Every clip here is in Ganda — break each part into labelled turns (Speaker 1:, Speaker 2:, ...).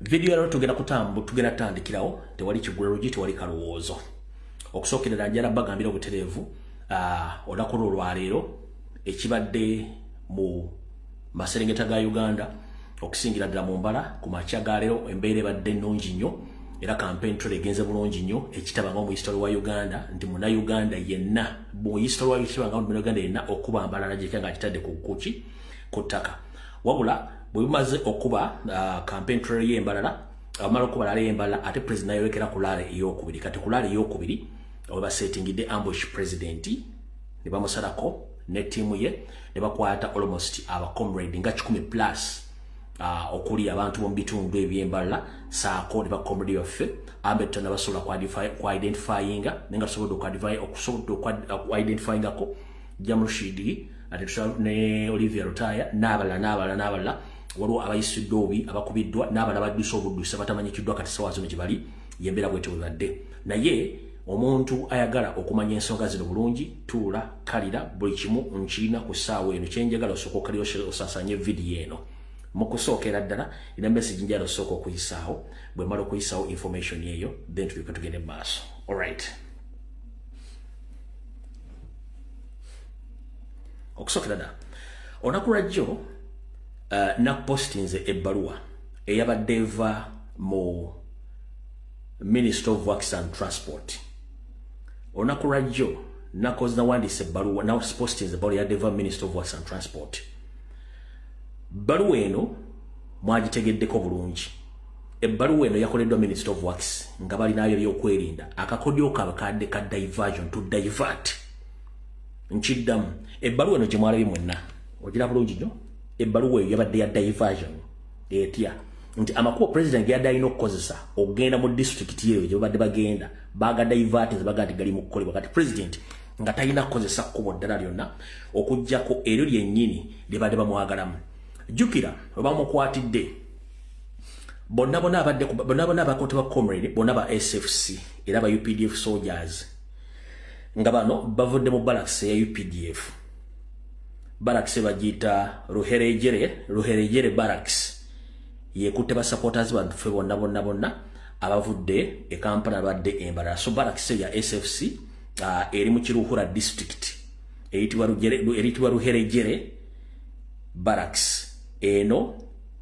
Speaker 1: Video lero tugenda tandikirawo tewali kigulaloji tewali kalowoozo. Okusokerera njala bagambira obutereevu olakulu olwaleero ekibadde mu maserengeta ga Uganda okusingira ddala mu mbala ku makya ga leero embeera ebadde nnungi nnyo era campaign trail egenze bulungi nnyo ekitabanga mu history wa Uganda nti muna Uganda yenna mu history wa Uganda yenna okuba mbalala gye nga kitadde ku ttaka wabula bwe bimaze okuba campaign trail y'embalala amala okuba lale y'embalala ate president yayolekera ku lale ey'okubiri kati ku lale ey'okubiri we basetingidde ambush president ne bamusalako ne tiimu ye ne bakwata almost abacomrade nga 10+ okuli abantu mu bitundu eby'embalala saako ne bacomrade baffe ambetto nabasobola ku identifyinga nenga tusobola ku identifyingako Jamushidi ate ne Olivia Rutaya n'abalala waliwo abayisudde obi abakubiddwa n'abala baddusa obuddusa batamanyikiddwa kati sawa zino gye bali yembeera bwete webadde naye omuntu ayagala okumanya ensonga zino bulungi tuula kalira buli kimu nkirina ku ssaawa eno kyenjagala osooka okalira osasanye vidiyo eno mu kusookera ddala ina message njala osooka okuyisaawo bwe mala okuyisaawo information eyo then tulyoke tugende mu maaso alright okusookera ddala olunaku lwajjo napostinze ebbaluwa eyabadde eva mu Minister of Works and Transport olunaku lwajjo nawandise ebbaluwa napostinze ebbaluwa eyabadde eva Minister of Works and Transport ebbaluwa eno mwagitegeddeko bulungi ebbaluwa eno yakoleddwa Minister of Works nga balinayo ebyokwerinda akakodyo kabakadde ka diversion to divert nkiddamu ebbaluwa eno gye mwalabye mwenna ogira bulungi nnyo ebbaluwa eyo yabadde ya diversion etya nti amakubo president ge yadde alina okukozesa okugenda mu district yeyo gye babadde bagenda baga divert baga nti gali mu kukolebwa kati president nga talina kukozesa kkubo ddala lyonna okuggyako eryo lyennyini lye badde bamwagalamu jjukira we bamukwatidde bonna abakote ba comrade bonna ba SFC era ba UPDF soldiers nga bano bavudde mu barracks ya UPDF barracks bagiyita Ruherejere barracks yekutte ba supporters baffe bonna abavudde e Kampala badde embalala so barracks ya SFC eri mu Kiruhura district eyitibwa Ruherejere barracks eno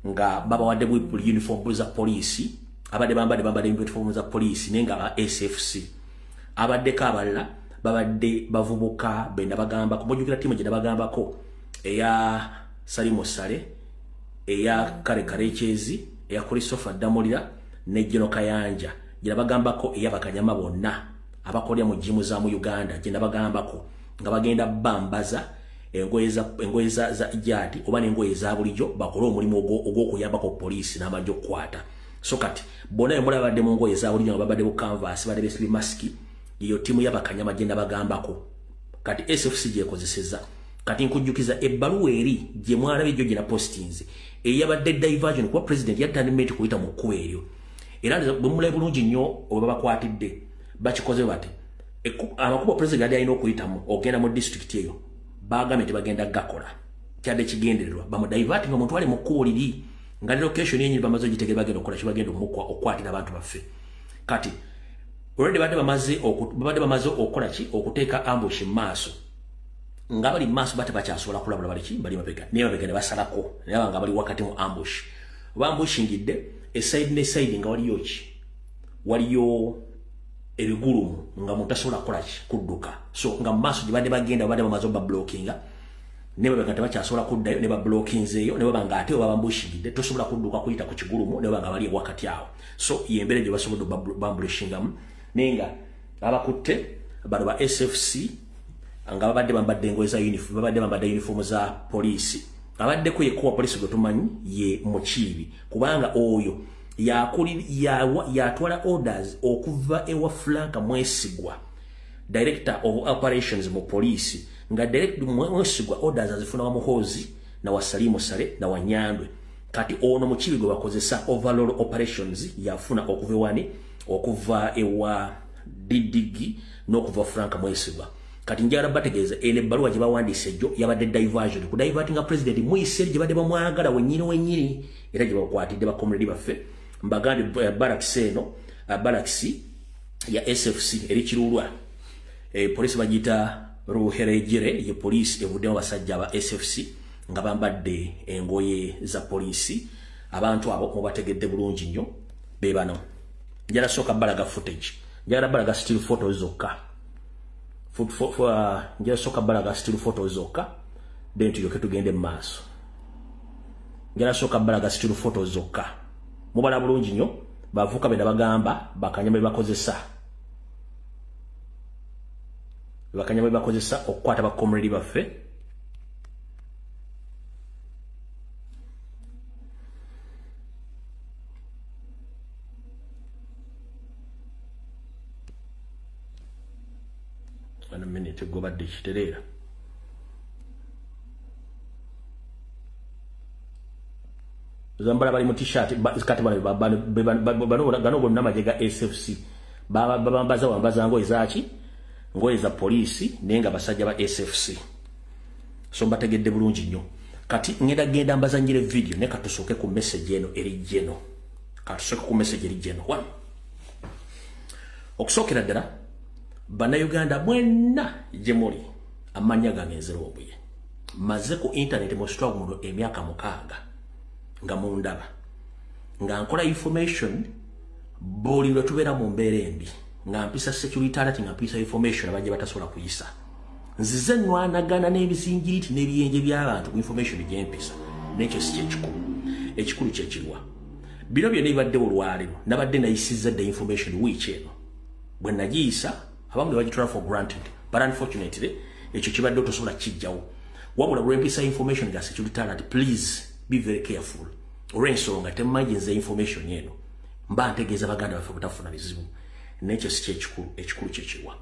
Speaker 1: nga baba wadde uniform za police abadde bambadde uniform za police nenga ba SFC abadde kabalala babadde bavubuka benda bagamba kumujukira timu gye bagambako eya Salimo Sale eya Kare Chezi eya Christopher Damulira ne Jeno Kayanja gye bagambako eya bakanyama bonna abakolya mu jimu za mu Uganda gye bagambako nga bagenda bambaza engoye za ijadi oba n'engoye za bulijjo bakola omulimu ogw'okuyambako poliisi n'amajjo okukwata so kati bonna emulabadde mu ngoye za bulijjo nga babadde bu canvas badde besibye maski iyo timu y'abakanyama gye bagambako kati SFC gye kozeseza kati nkujjukiza ebbaluwa eri gye mwalabye gyo gina postings eyabadde diversion kuba president yatandimenti kuyita mu kkubo eryo era bwe mulabe bulungi nnyo oba bakwatidde bakikoze bate amakubo president yali alina okuyitamu ogenda mu district eyo bagambye tebagenda gakola kyadde kigendererwa bamudiverting omuntu ali mu kkubo liri nga location yennyini bamaze ogitegere bagenda okukola kibagenda okukwatira abantu baffe kati already badde bamaze okukola ki okuteeka ambush maaso nga bali maaso bate bakyasobola kulabula bali mabega ne basalako naye nga bali wakati mu ambush bambushingidde eside ne side nga waliyo ebigulumu nga muntu asobola kukola ki kudduka so nga maaso gye badde bagenda badde bamaze blockinga ne babega tebakyasobola kuddayo ne bablockinzeeyo ne babanga ate babambushingidde tosobola kudduka kuyita ku kigulumu ne babanga bali wakati awo so yembere gye basobola bambushingamu nenga abakutte bano ba SFC nga babadde bambadde engoye za uniform babadde bambadde uniform za police abadde ko yekuwa police gotumanyi ye Mukiibi kubanga oyo yatwala orders okuva ewa Franka Mwesigwa director of operations mu police nga direct Mwesigwa orders azifuna wa Muhozi na wa Salimo Sale na wa Nyandwe kati ono Mukiibi gwe bakozesa overall operations yafuna okuva ewa Didigi n'okuva Franka Mwesigwa kati njagala bategeeza ene ebbaluwa gye bawandiise jjo yabadde diversion ku divertinga president muyise gye badde bamwagala wennyini era gye bakwatidde bakomredi baffe mbagandi barracks eno barracks ya SFC eri Kirulwa police bagita Ruherejere ye police evuddemu basajja ba SFC nga bambadde engoye za police abantu abo mubategedde bulungi nnyo be bano njala soka balaga footage njala balaga still photos zokka njala soka balaga still photos zokka then tuyoke tugende maaso njala soka balaga still photos zokka mubala bulungi nnyo bavuka benda bagamba bakanyama bakozesa okukwata ba community baffe a minute go badde kiterera zambala bali mu t-shirt kati bano bonna majega SFC babambaza wambaza ngo izaki ngoye za polisi nenga basajja ba SFC so mbategedde bulungi nnyo kati ngenda genda mbazanyire video ne katusoke ku message eno eri jeno katusoke ku message eri jeno one okusokera ddala bana Uganda mwenna jemuli amanya ganezero obuye maze ku internet mo struggle muno emyaka mukaaga nga mundaba nga nkola information boli lwe tubera mu mbeere embi nga mpisa security alert nga mpisa information abanje batasobola kuyisa nzize nwanagana n'ebizingiriti n'ebiyenje by'abantu ku information gyempisa n'ekyo si ekikulu kyekirwa bino byonna bibadde olwaleero nabadde nayisiza the information week eno bwe nagiyisa abamu bagitwala for granted but unfortunately ekyo kibadde otosobola kijjawo wabula lwempisa information ga security alert please be very careful olw'ensonga temumanyi nze information eno mba ntegeeza baganda baffe butafuna bizibu n'ekyo si ekikulu kyekirwa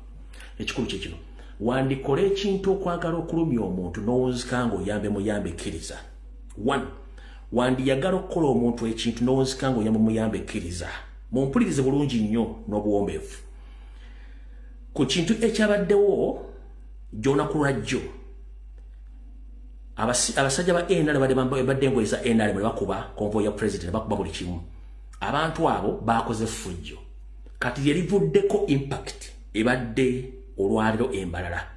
Speaker 1: ekikulu kyekino wandikola ekintu okwagala okulumya omuntu n'owunzika ng'oyambe muyambe ekkiriza one wandiyagala okukola omuntu ekintu n'owunzika ng'oyambe muyambe ekkiriza mumpulirize bulungi nnyo n'obuwombeefu ku kintu ekyabaddewo gy'onaku lwajjo abasajja ba NRM badde engoye za NRM bakuba konvoyi ya president bakuba buli kimu abantu abo bakoze ffujjo kati yerivuddeko impact ebadde olwaliro embalala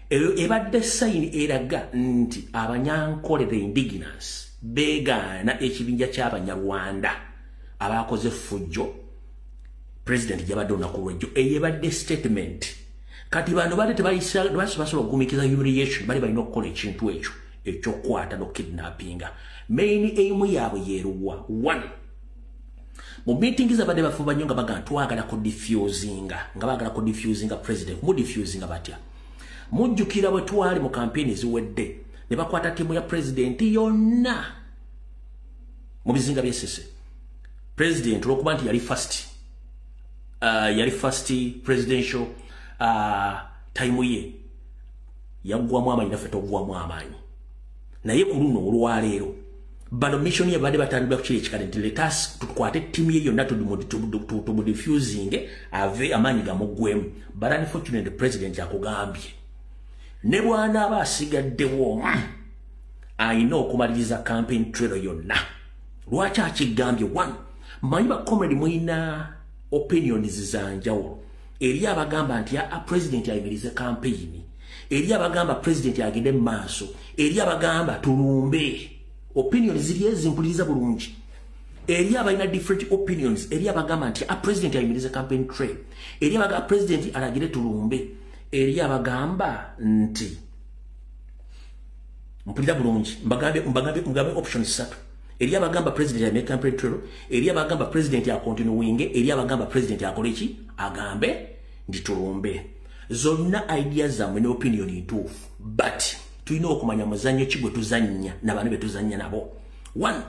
Speaker 1: ebadde sayini eraga nti abanyankole the indigenous begaana ekibinja ky'abanyarwanda abakoze ffujjo president jabadde olunaku lwejjo eyebadde statement kati bano badde tebasobola okugumikiza humiliation bali balina okukola ekintu ekyo ekyokukwata n'okidnappinga main aim yaabwe yeeruwa one mu meeting zabadde bafuba nnyo nga baga twagala ku diffusinga president mu diffusinga batya mujjukira bwe twali mu campaign eziwedde ne bakwata timu ya president yonna mu bizinga by'essese president olwokuba nti yali first presidential time ye yaggwamu amaanyi naffe toggwamu amaanyi naye ku luno olwaleero bano mission ye bade batandika kukiri ekikale nti letas tukwate timu ye yonna tumudifusinge ave amaanyi gamuggwemu but unfortunately president yakugambye ne bwana aba asigaddewo ayina okumaliriza campaign trail yonna lwaki akigambye one manyi ba comrade mwina opinions zanjawulo eri abagamba nti president ayimirize campaign eri abagamba president agende maaso eri abagamba tulumbe opinions ziri ezimpuliriza bulungi eri abalina different opinions eri abagamba nti president ayimirize campaign trail eri abagamba president alagire tulumbe eri abagamba nti mpulira bulungi mbagambe options 3 eri abagamba president ayimirize campaign trail eri abagamba president akontinuwinge eri abagamba president akole ki agambe ndi tulumbe zonna ideas zamwe ne opinion ntuufu but tulina okumanya muzannyo ki gwe tuzannya n'abantu be tuzannya nabo one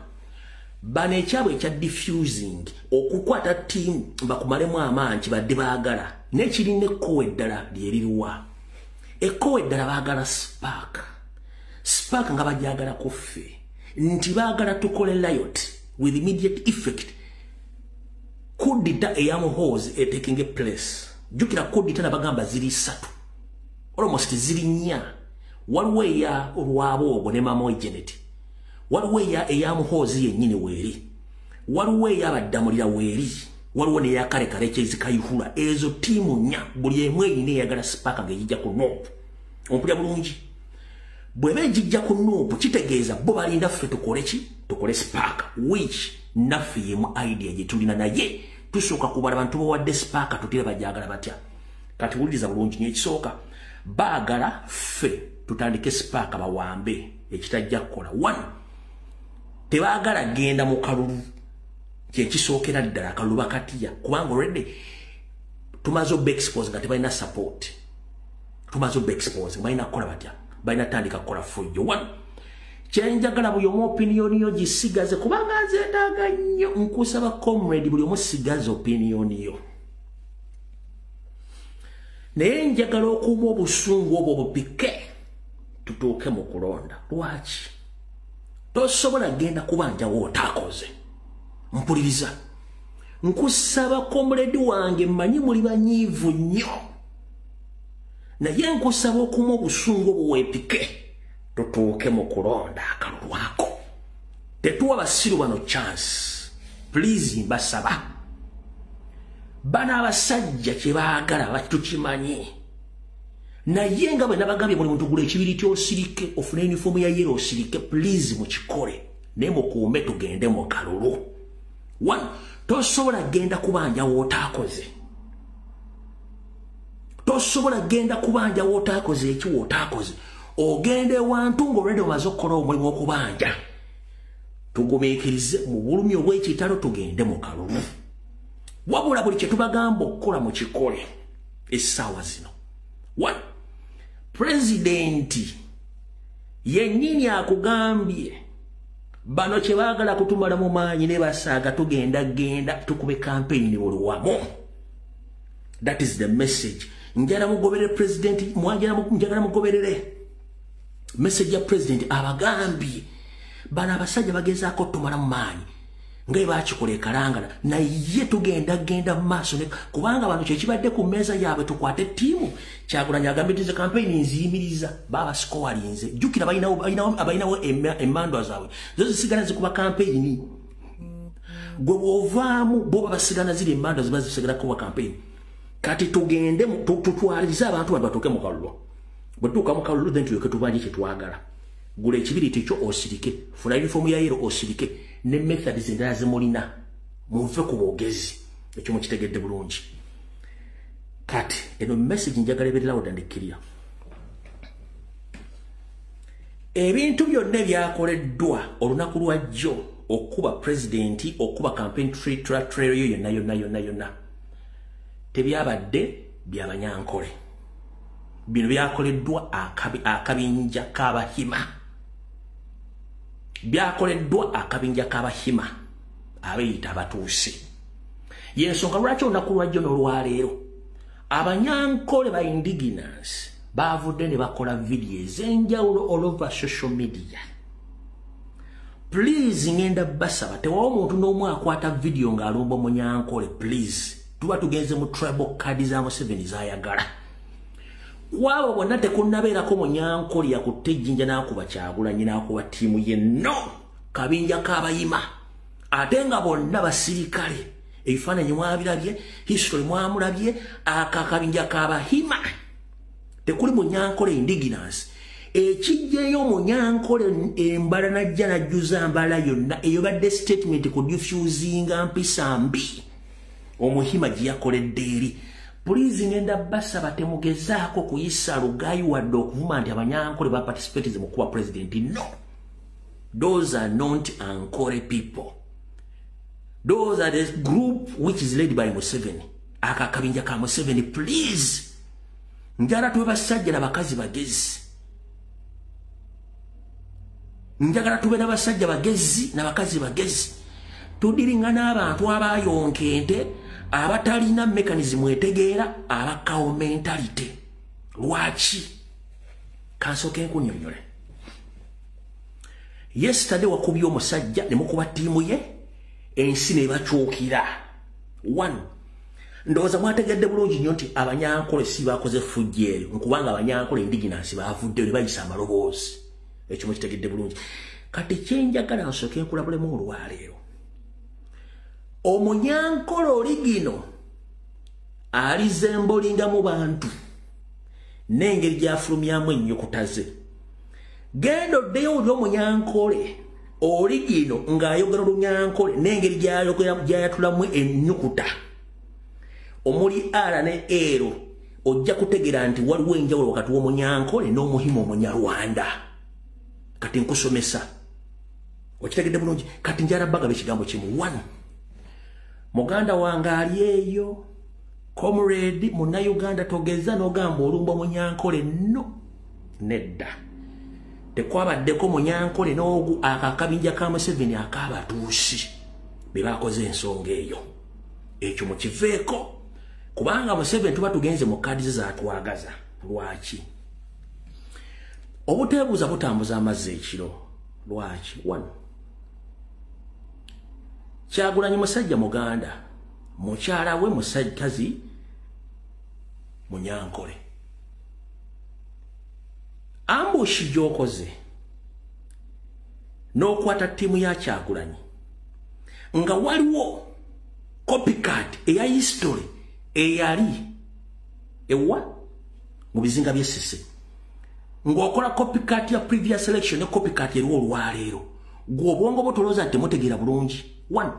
Speaker 1: bano ekyabwe ekya diffusing okukwata team bakumalemu amaanyi badde baagala n'ekirina ekkowe eddala lyeririwa ekkowe eddala baagala spark nga bajagala kuffe nti baagala tukole riot with immediate effect kudita eyamuhoozi taking a place jukira kudita nabagamba ziri 3 almost ziri 4 waliwo eya olwabo ogwo ne mama Janet waliwo eya eyamuhoozi yennyini weeri waliwo eyabadamulira weeri waliwo neyakale kale kyezikayihula ezo tiimu nnya buli emu eyina eyagala sipaaka ng'ejijja ku noopu ompulya bulungi bw'eba ejijja ku noopu kitegeeza bo balinda ffe tukole ki tukole sipaaka which naffe yemu idea gye tulina naye tusooka kubala abantu bawadde sipaaka tutira bajagala batya kati wuliriza bulungi nyo ekisooka baagala ffe tutandike sipaaka bawambe ekitajja kukola 1 tebaagala genda mu kalulu kyekisookera ddala akalulu bakatiya kubanga already tumaze oba expose nga tebalina support tumaze oba expose nga balina kukola batya balina tandika kukola fujjo 1 kyenjagala buli omu opinioni yo gisigaze kubanga nzeetaaga nnyo nkusaba comrade buli omu sigaze opinioni yo naye njagala okuuma obusungu obwo bupike tutuuke mu kulonda lwaki tosobola genda kubanja wootakoze mpuliriza nkusaba comrade wange mmanyi muli banyiivu nnyo naye nkusaba okuuma obusungu obwo weepike tutuuke mu kulonda akalulwako tetuwa basiru bano chance please mbasaba bana abasajja kye baagala batukimanyi naye nga bwe nabagambye buli muntu gula ekibiriti osirike ofune uniform ya yero osirike please mukikole ne mukuume tugende mu kalulu 1 tosobola genda kubanja wootakoze tosobola genda kubanja wootakoze eki wootakoze ogende wantu ng'olwedde omaze okukola omulimu okubanja tugumiikirize mu bulumi obw'ekitalo tugende mu kalulu wabula buli kye tubagamba okukola mu kikole essaawa zino 1 pulezidenti yennyini akugambye bano kye baagala kutumala mu maanyi ne basaaga tugenda tukube kampeyini oluwamu that is the message njala mugoberere pulezidenti njagala mugoberere message ya president abagambye bana abasajja bagezaako tumala mu maanyi nga bakikola ekalangala naye tugenda mu maaso kubanga abantu kyekibadde ku mmeeza yaabwe tukwate ttiimu Kyagulanyi agambye nti ze kampeyini nziyimiriza baba sikowalinze jjukira balinawo emmandwa zaabwe zo zisigala zikuba kampeyini gwe bw'ovaamu bo babasigana ziri emmandwa ziba zisigala kuba kampeyini kati tugende tutwalirize abantu bano batuuke mu kalulu bwe tuuka mu kalulu then tulyoke tubanje kye twagala gula ekibiriti kyo osirike funa uniform ya yero osirike ne methods endala zimulina muve ku bwogezi ekyo mukitegedde bulungi kati eno message njagala ebeererawo dandikkirira ebintu byonna ebyakoleddwa olunaku lwa jjo okuba pulezidenti okuba campaign trail yo yonna tebyabadde byabanyankole bino byakoleddwa akabinja k'abahima byakoleddwa akabinja k'abahima abeeyita abatuusi yensonga lwaki olunaku lwajjo n'olwaleero abanyankole ba indigenous baavudde ne bakola vidiyo ez'enjawulo all over social media please ngenda basaba tewawo omuntu n'omu akwata vidiyo ng'alumba omunyankole please tuba tugenze mu tribal card za Museveni z'ayagala kwabo bonna tekunnabeerako munyankole yakutte ejjinja n'akuba Kyagulanyi n'akuba ttiimu ye no kabinja k'abayima ate nga bonna basirikale ebifaananyi mwabirabye history mwamulabye akakabinja k'abahima tekuli munyankole indigenous ekijjeyo munyankole embala najja najjuza mbala yonna eyo badde statement ku diffusinga mpisa mbi omuhima gye yakoledde eri please ngenda basaba temugezaako kuyisa lugayi wadde okuvuma nti abanyankole baparticipatize mu kuba president no those are not Ankole people those are the group which is led by Museveni akakabinja ka Museveni please njagala tube basajja n'abakazi bagezi njagala tube n'abasajja bagezi n'abakazi bagezi tudiringa n'abantu abayonka ente abatalina mechanism etegeera abakawo mentality lwaki kansooke nkunyonnyole yesterday wakubye omusajja ne mukuba ttiimu ye ensi ne bakyukira 1 ndowooza mwategedde bulungi nnyo nti abanyankole si bakoze fujjeeri nkubanga abanyankole indigenous baavuddeyo ne bayisa amaloboozi ekyo mukitegedde bulungi kati kyenjagala nsooke nkulabulemu olwaleero Omunyankole oligino alizembolinga mu bantu n'engeri gy'afulumyamu ennyukuta ze. Genda oddeyo oli omunyankole oligino ng'ayogera olunyankole n'engeri gy'ayatulamu ennyukuta omuli R ne R, ojja kutegeera nti waliwo enjawulo wakati w'omunyankole n'omuhima omunyarwanda. Kati nkusomesa okitegedde bulungi. Kati njala bagabe ekigambo kimu. 1 muganda wange ali eyo comrade Munnayuganda togeza n'ogamba olumba Munyankole. No, nedda. Tekwabaddeko Munyankole n'ogu akakabinja ka Museveni akabatuusi be bakoze ensonga eyo. Ekyo mukiveeko kubanga Museveni tuba tugenze mu kadi ze zaatwagaza. Lwaki? Obuteebuuza butambuza amazzi ekiro. Lwaki? 1 Kyagulanyi musajja Muganda, mukyala we musajjazi Munyankole. Ambushi gyokoze n'okwata ttiimu ya Kyagulanyi nga waliwo copycat eya history eyali ewa mu bizinga by'essese, ng'okola copycat ya previous election ne copycat eriwo olwaleero. Gwe obwongo botolooza nti temutegeera bulungi. 1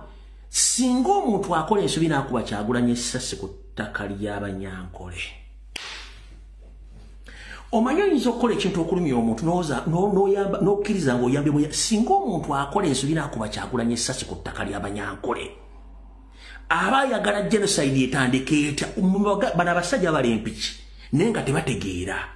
Speaker 1: singa omuntu akola ensobi n'akuba Kyagulanyi essasi ku ttaka ly'Abanyankole, omanyi oyinza okukola ekintu okulumya omuntu n'okkiriza ng'oyambye. Singa omuntu akola ensobi n'akuba Kyagulanyi essasi ku ttaka ly'Abanyankole, aba ayagala genocide etandika etya? Bano abasajja bali empiki naye nga tebategeera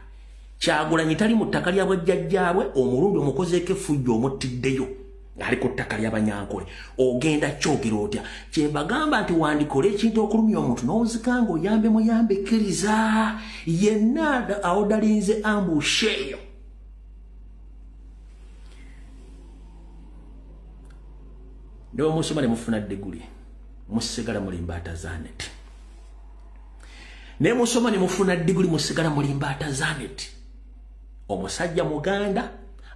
Speaker 1: Kyagulanyi tali mu ttaka lya bwajjajjaabwe, omulundi omukozeeko effujjo omuttiddeyo ali ku ttaka ly'Abanyankole. Ogenda kyogera otya? Kyembagamba nti wandikola ekintu okulumya omuntu n'ozika ng'oyambe muyambe kkiriza yenna awodalinze ambushe eyo. Newe musoma ne mufuna degree musigala muli mbaata zanet. Ne musoma ne mufuna degree musigala muli mbaata zanet. Omusajja Muganda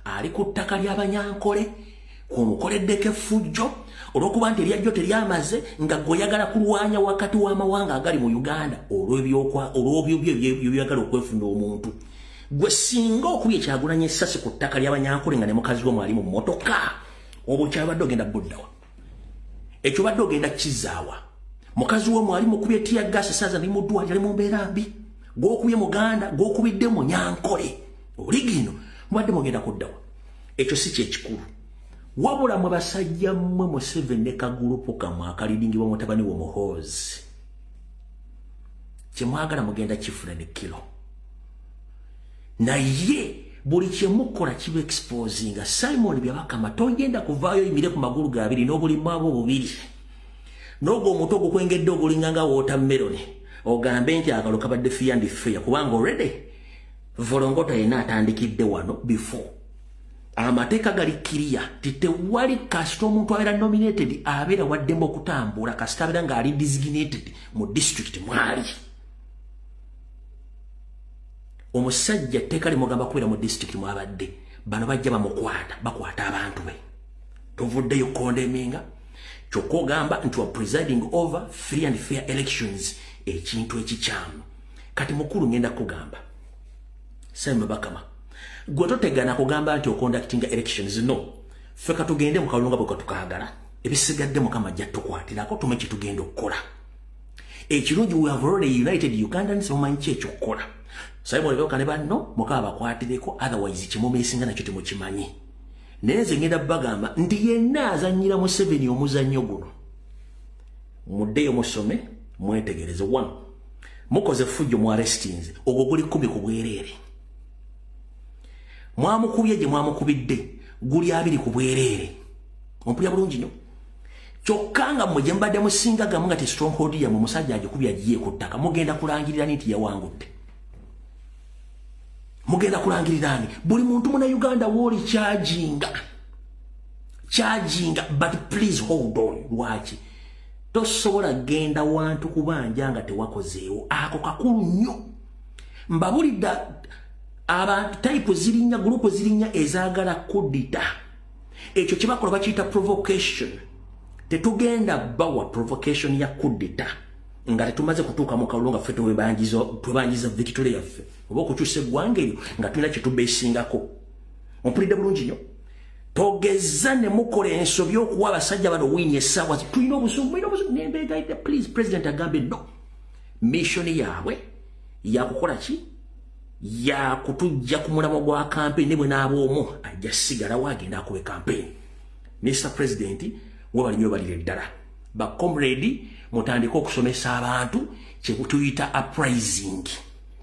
Speaker 1: ali ku ttaka ly'Abanyankole kumukoleddeko effujjo olw'okuba nti eryajjo teryamaze nga gweoyagala kulwanya wakati w'amawanga agali mu Uganda olw'obyo byagala okwefuna omuntu. Gwe singa okubye Kyagulanyi essasi ku ttaka ly'Abanyankole nga ne mukazi we mwali mu mmotoka, obwo kyabadde ogenda buddawa. Ekyo badde ogenda kizaawa. Mukazi we mwali mukubye tiyagasi saza ndi mu ddwaliro ali mu mbeera mbi. Gw'okubye Muganda, gw'okubidde Munyankole. Oli gino mubadde mugenda kuddawa. Ekyo si kyekikulu. Wabula mwe basajja mmwe Museveni ne kagulupu kamwe akalidingibwa mutabani we Muhoozi, kyemwagala mugenda kifuna ne kilo. Naye buli kyemukola kiba exposinga. Simon Byabakama togenda kuvaayo yimire ku magulu gabiri n'obulimu abo bubiri n'ogwo omuto ogukwengedde ogulinga nga watermelon ogambe nti akalo kabadde fair and fair kubanga already volongota yena atandikidde wano before. Amateeka gali kiriya titewali kasita omuntu abeera nominated abeera waddembe okutambula kasita abeera ng'ali designated mu district mwali. Omusajja etteeka limugamba kubeera mu district mwabadde, bano bajja bakwata abantu be. Tovuddeyo kondeminga kyokka ogamba nti wa presiding over free and fair elections, ekintu ekikyamu. Kati mukulu ngenda kugamba Simon Bakama, gwe totegana kugamba nti oconducting elections. No, feka tugende mu kalunga bwe katukaagala, ebisigadde Mukama ajja tukwatirako tume kye tugenda okukola. Ekirungi we have already united Ugandans mumanyi ki ekyokukola. Simon Byabakama ne banno Mukama bakwatireko, otherwise kimumeesinga nakyo temukimanyi. Naye nze ngenda bagamba nti yenna azannyira Museveni omuzannyo guno muddeyo musome mwetegereze. 1 mukoze ffujjo mu arrestinze, ogwo guli 10 ku bwereere. Mwamukubye gye mwamukubidde guli 2 ku bwereere. Ompulya bulungi nnyo. Kyokka nga mmwe gye mbadde musinga gamu nga ti stronghold yammwe omusajja agikubya agiye ku ttaka, mugenda kulangirira nti yawangudde. Mugenda kulangirira nti buli muntu muna Uganda woli charginga, but please hold on. Lwaki? Tosobola genda wantu kubanja nga tewakozeewo. Ako kakulu nnyo. Mbabulidde abantu type zirinya, group zirinya ezaagala kudita. Ekyo kye bakola bakiyita provocation. tetugenda bawa provocation ya kudeta nga tetumaze kutuuka mu kalulu nga ffe twebanjiza Victoria yaffe oba okukyusa eggwanga eryo nga tulina kye tubeesingako ompulidde bulungi nnyo togeza ne mukola ensobi okuwa abasajja bano wiini essaawa tulina obusungu nembeegaidde please president agambe no missioni yaabwe yakukola ki yakutujja ku mulamo gwa kampeni ne bwe n'ab'omu ajja sigalawo agenda akuba kampeni Mr. President webali nnyo balire ddala bakomredi mutandika okusomesa abantu kyebutuyita uprising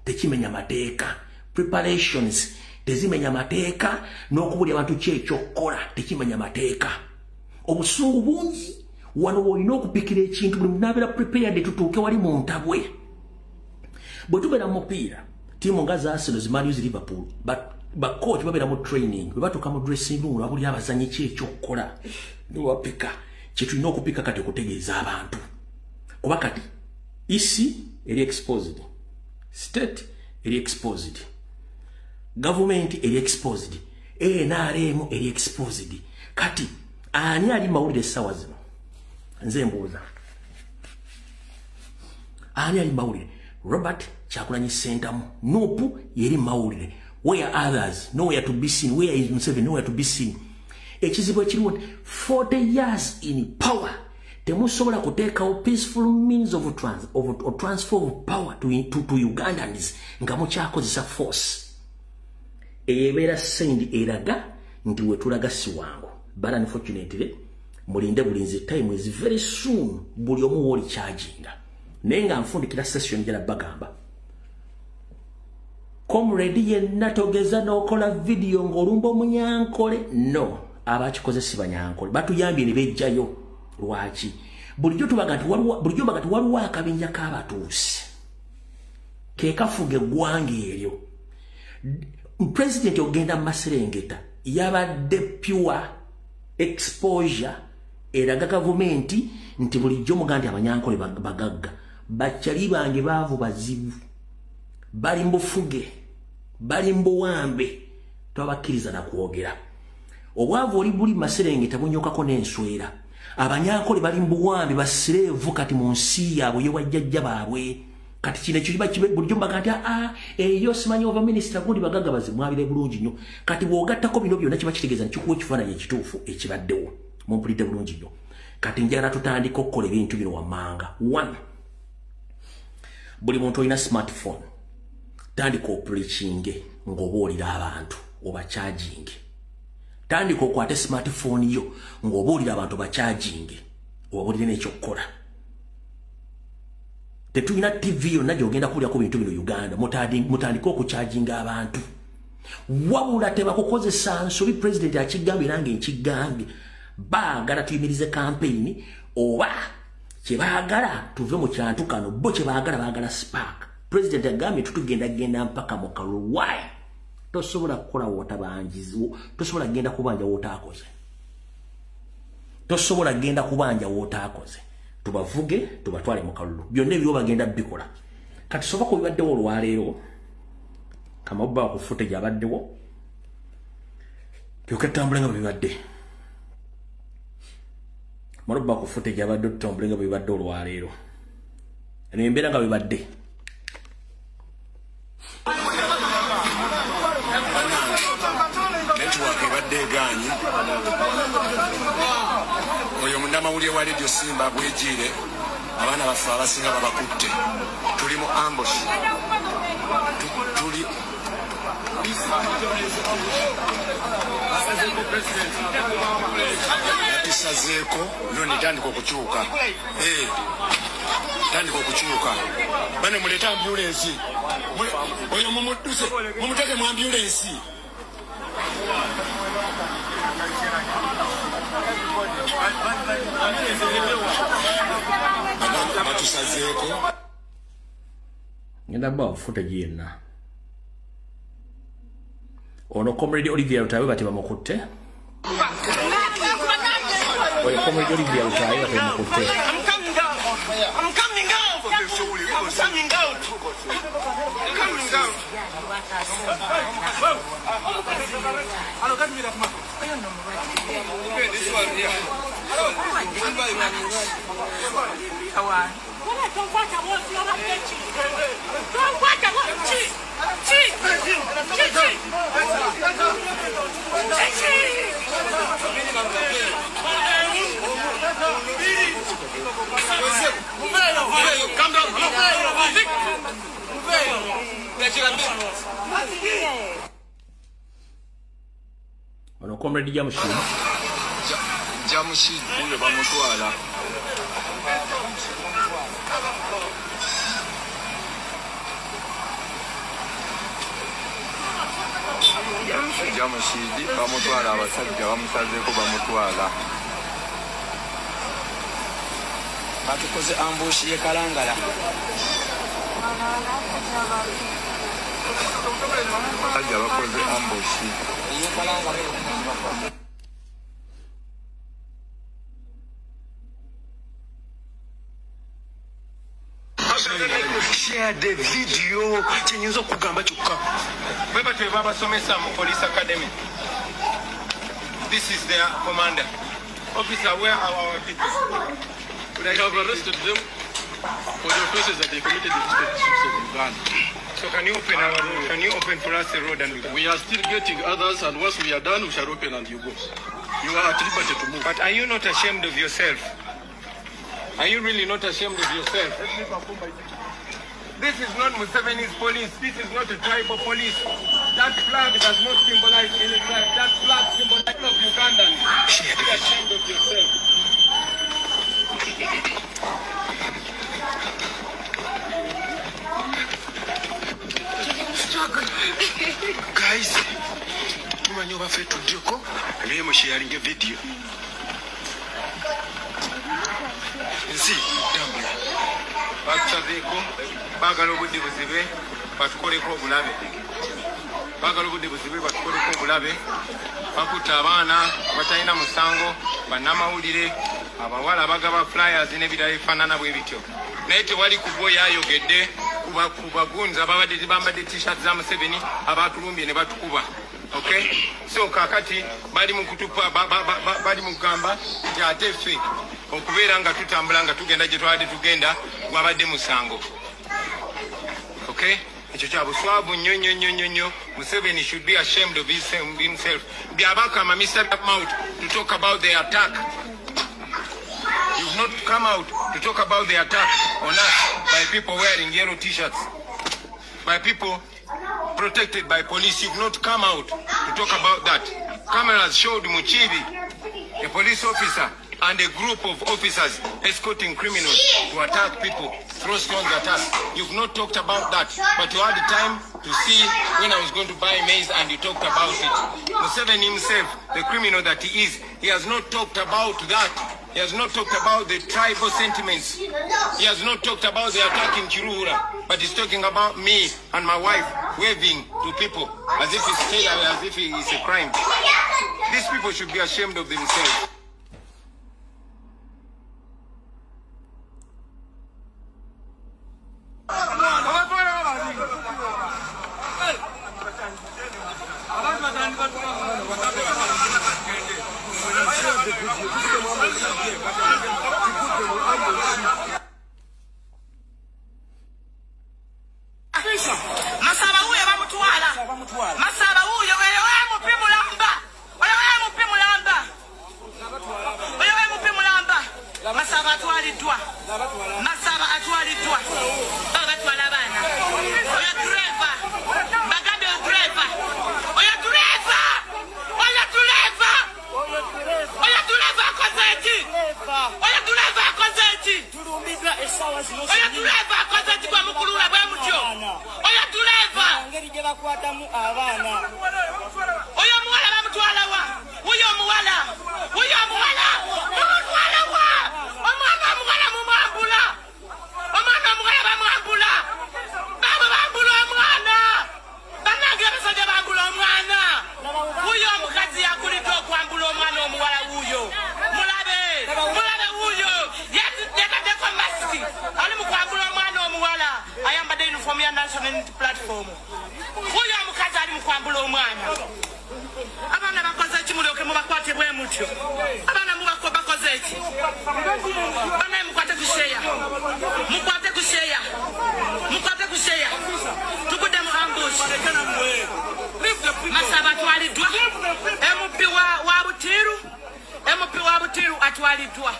Speaker 1: tekimenya mateeka preparations tezimenya mateeka n'okubulya abantu kyekyokukola tekimenya mateeka obusungu bungi wano olina okupikira ekintu buli munabeera prepared tutuuke wali mu ntabwe bwe tubeera mu mupiira tiimu nga za Arsenal Man U Liverpool bacoach babeera mu training bwe batuuka mu dressing room babuli abazanyi kyekyokukola niwapika kyetulina okupika kati okutegeeza abantu kuba kati isi eri exposed state eri exposed government eri exposed NRM eri exposed kati ani ali mawulire essaawa zino nze mbuuza ani ali mawulire Robert Kyagulanyi Ssentamu Nuupu yeri mawulire where others nowhere to be seen where is Museveni nowhere to be seen ekizibu ekiriwo 40 years in power temusobola kuteekawo peaceful means of transfer of power to Ugandans nga mukyakozesa force ebeera send eraga nti wetulaga si wangu but unfortunately mulinde bulinzi time is very soon buli omu woli charginga naye nga nfundikira session jala bagamba comrade yenna togeza n'okola video ng'olumba omunyankole no abakikoze si banyankole batuyambye ne bejjayo lwaki bulijjo tubaga nti waliwo akabinja k'abatuusi ke kafuga eggwanga eryo president ogenda mu Maserengeta yabadde pure exposure eraga gavumenti nti bulijjo muga nti abanyankole bagagga bakyali bange baavu bazibu bali mbufuge bali mbuwambe twabakkiriza na kwogera obwavu oli buli Maserengeta bunyokako n'enswera abanyankole bali mbuwambe basireevu kati mu nsi yaabwe ye wajjajja baabwe kati kino ekiba bulijjo mbaga nti eyo simanyi ova minisita gundi bagagga bazimwabire bulungi nnyo kati bw'ogattako bino byonna kiba kitegeeza nikikuwa ekifaananyi ekituufu ekibaddewo mumpulidde bulungi nnyo kati njagala tutandika okukola ebintu bino wammanga 1 buli muntu olina smartphone tandika opulikinge ng'obuulira abantu obacharginge tandika okwate smartphone yo ng'obuulira abantu bacharginge obabuulire n'ekyokukola tetulina TV yonna gy'ogenda kuwulira ku bintu bino Uganda mutandika okucharginga abantu wabula tebakukozesa nsobi president akigambye nange nkigambye baagala tuyimirize campaign oba kyebaagala tuve mu kyantu kano bo kyebaagala spark president agambye tutugenda mpaka mu kalulu why tosobola kukola wotabanjizi tosobola genda kubanja wotaakoze tosobola genda kubanja wotaakoze tubavuge tubatwale mu kalulu byonna ebyo bagenda bikola kati soba ko bibaddewo olwaleero kamabba okufuta gyabaddewo byokatambula nga bibadde marubba kufuta gyabadde tutambula nga bibadde olwaleero eno embeera nga bibadde network ebadde egaanyi oyo munnamawulire wa Radio Simba bwegire abaana baffe abasinga babakutte tuli mu ambush tuli yatisazeeko noni tandika okukyuka tandika okukyuka bane muleta ambulensi oyo mumudduse mumuteke mu ambulensi abatusazeeko ngenda ba footage yenna ono comrade Olivier Rutawe bati bamukutte oyo comrade Olivier Rutawe bati bamukutte I'm coming out this one here Ono comrade Jamushi
Speaker 2: uyo bamutwala Jamushi bamutwala abasajja bamusazeeko bamutwala batukoze ambush ye Kalangala abasajja bakoze ambush ye Kalangala share the video chenyezo kugamba chukka baba twe baba somesa mu police academy. This is their commander. Officer, where are our people?
Speaker 3: They have arrested them for the offenses that they committed in the streets of Uganda.
Speaker 2: So can you open for us the road and
Speaker 3: we are still getting others, and once we are done we shall open and you go. You are at liberty to move.
Speaker 2: But are you not ashamed of yourself? Are you really not ashamed of yourself? This is not Museveni's police. This is not a tribal police. That flag does not symbolize any tribe. That flag symbolizes of Ugandans. Be ashamed of yourself.
Speaker 3: Guys, you are afraid to do ko? We are sharing a video.
Speaker 2: See, bakutazeko bagala obudde buzibe batukoleko obulabe bagala obudde buzibe batukoleko obulabe bakuta abaana batalina musango bannamawulire abawala abagaba flyers n'ebirala ebifaanana bwe bityo naye tewali kuboya ayogedde ku bagunzi ababadde bambadde t-shirt za Museveni abatulumbye ne batukuba. Okay, so kakati bali mu kutupa bali mu kugamba nti ate ffe okubeera nga tutambula nga tugenda gye twabadde tugenda gwabadde musango. Okay, ekyo kya buswavu nnyo. Museveni should be ashamed of himself. Byabakama Mr. Mount to talk about the attack. You've not come out to talk about the attack on us by people wearing yellow t-shirts, by people protected by police. You've not come out to talk about that. Cameras showed Muchibi, a police officer, and a group of officers escorting criminals to attack people, throw stones at us. You've not talked about that, but you had the time to see when I was going to buy maize and you talked about it. Museveni himself, the criminal that he is, he has not talked about that. He has not talked about the tribal sentiments. He has not talked about the attack in Kiruhura, but he's talking about me and my wife waving to people as if it's still, as if it's a crime. These people should be ashamed of themselves.
Speaker 4: Bana mukwate kushare. Tukude mu ambush. Masaba twalidwa. MP wa Butiru atwalidwa.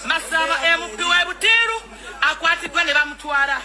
Speaker 4: Masaba MP wa Butiru akwatibwa ne bamutwala.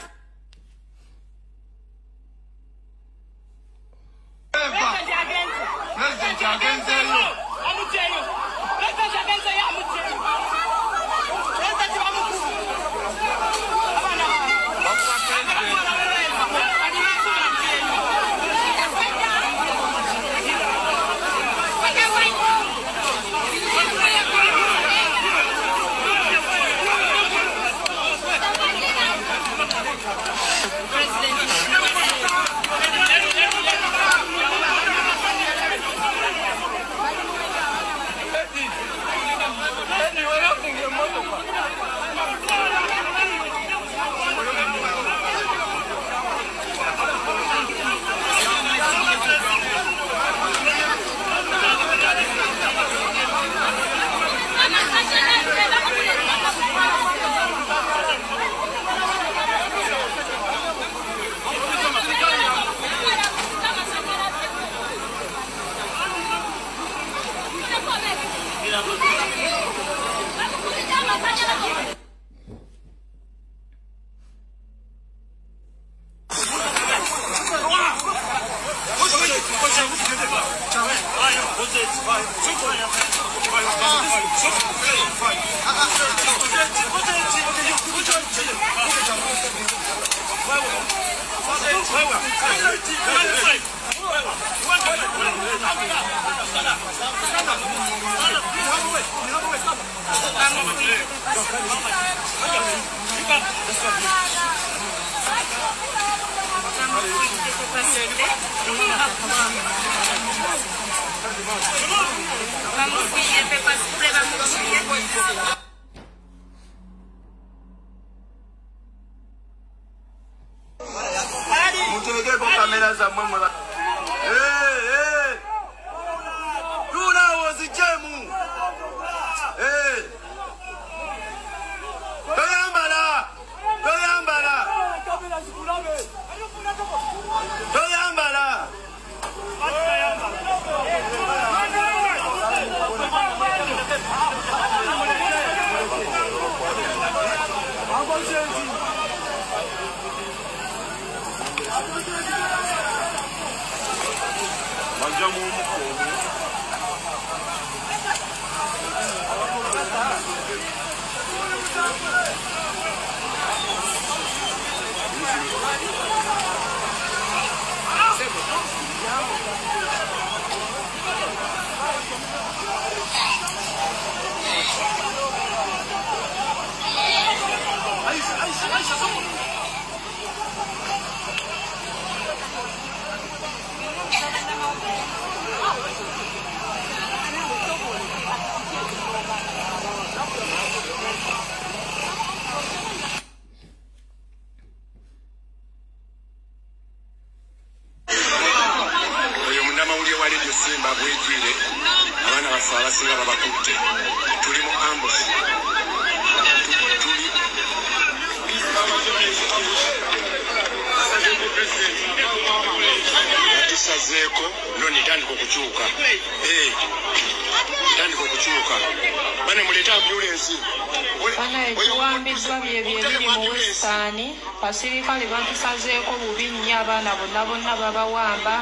Speaker 5: Basirikale bantusazeeko bubi nnyo abaana bonna babawamba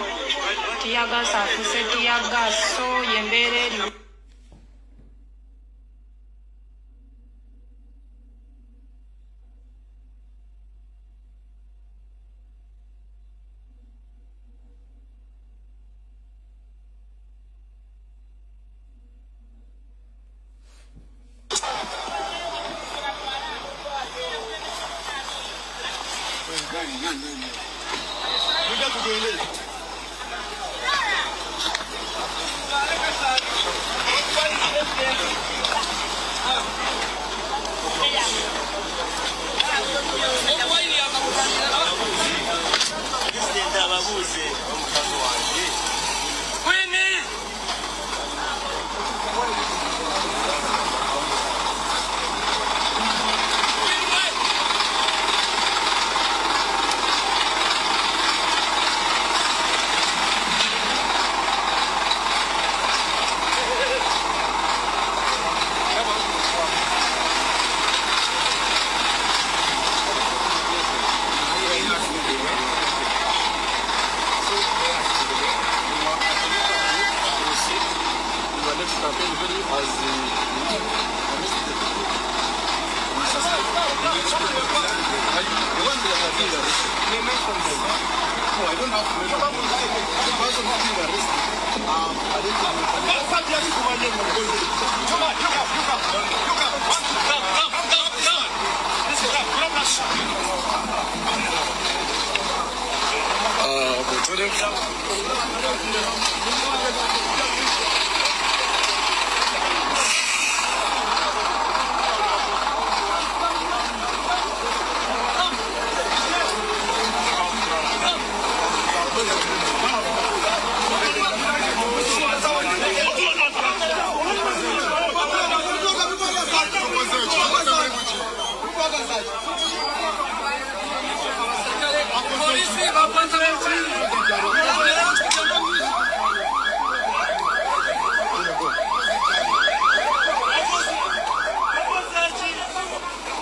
Speaker 5: tiyagasa afuse tiyagaso yembeera eri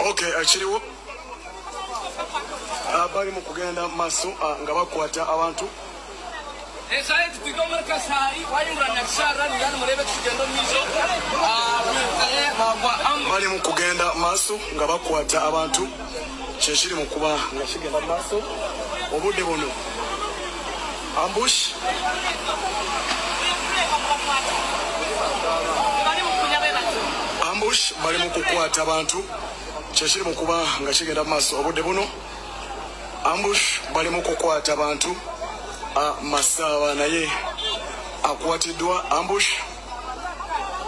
Speaker 3: Okay, akiriwo bali mu kugenda maaso nga bakwata abantu bali mu kugenda maaso nga bakwata abantu kyekiri mu kuba nga kigenda maaso obudde buno ambush bali mu kukwata abantu kyekiri mu kuba nga kigenda maaso obudde buno ambush bali mu kukwata abantu Masaba naye akwatiddwa ambush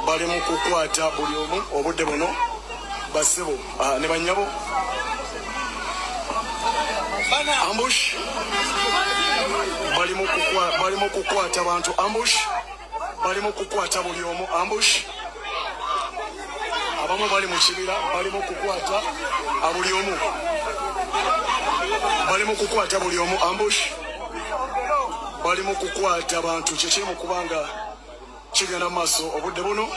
Speaker 3: bali mu kukwata buli omu obudde buno basebo ne banyabo ambush bali mu kukwata abantu ambush bali mu kukwata buli omu ambush abamu bali mu kibira bali mu kukwata buli omu bali mu kukwata buli omu ambush bali mu kukwata abantu kyekiri mu kubanga kigenda maaso obudde buno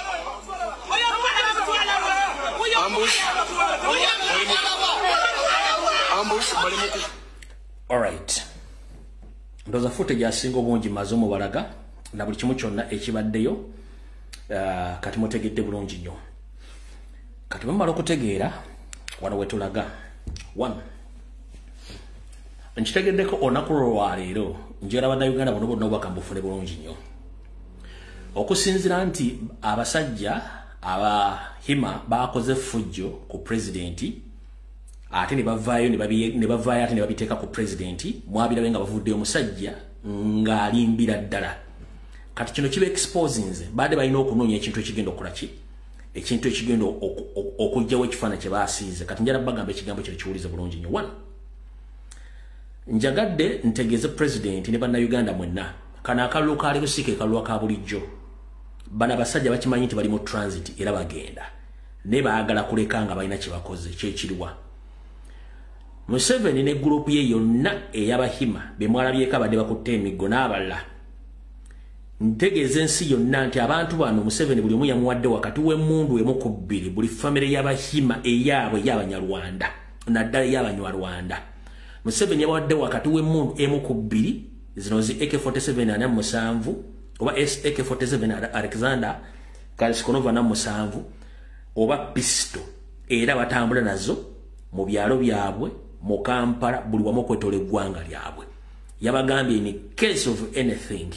Speaker 3: ambush bali mu
Speaker 1: alright ndoza footage asinga obungi maze omubalaga na buli kimu kyonna ekibaddeyo kati mutegedde bulungi nnyo kati bamala okutegeera wano wetulaga 1 nchitegeddeko olunaku lwaleero njagala bannayuganda bonna bonna bakambufune bulungi nnyo okusinziira nti abasajja abahima bakoze fujjo ku pulezidenti ate ne bavaayo ate ne babiteeka ku pulezidenti mwabirabe nga bavuddeyo omusajja ng'alimbira ddala kati kino kiba exposinze badde balina okunoonya ekintu ekigenda okukola ki ekintu ekigenda okugyawo ekifaananyi kye baasiize kati njala bagamba ekigambo kino kiwulize bulungi nnyo 1 njagadde ntegeeze president ne bannayuganda mwenna kana akalulu kaali busike kalulu ka bulijjo bana basajja bakimanyi nti bali mu transit era bagenda ne baagala kuleka nga balina kye bakoze kyekiriwa Museveni ne group ye yonna ey'abahima bemwalabyeko abadde bakutte emiggo n'abalala ntegeeze ensi yonna nti abantu bano Museveni buli omu yamuwadde wakati w'emmundu emu ku bbiri buli famire y'abahima eyaabwe y'abanyarwanda naddala y'abanyarwanda Museveni yabawadde wakati w'emmundu emu ku bbiri zino zi AK47 ana musanvu oba AK47 Alexander Kalisikonova na musanvu oba pisto era batambula nazo mu byalo byabwe mu Kampala buli wamu okwetola eggwanga lyabwe yabagambye in case of anything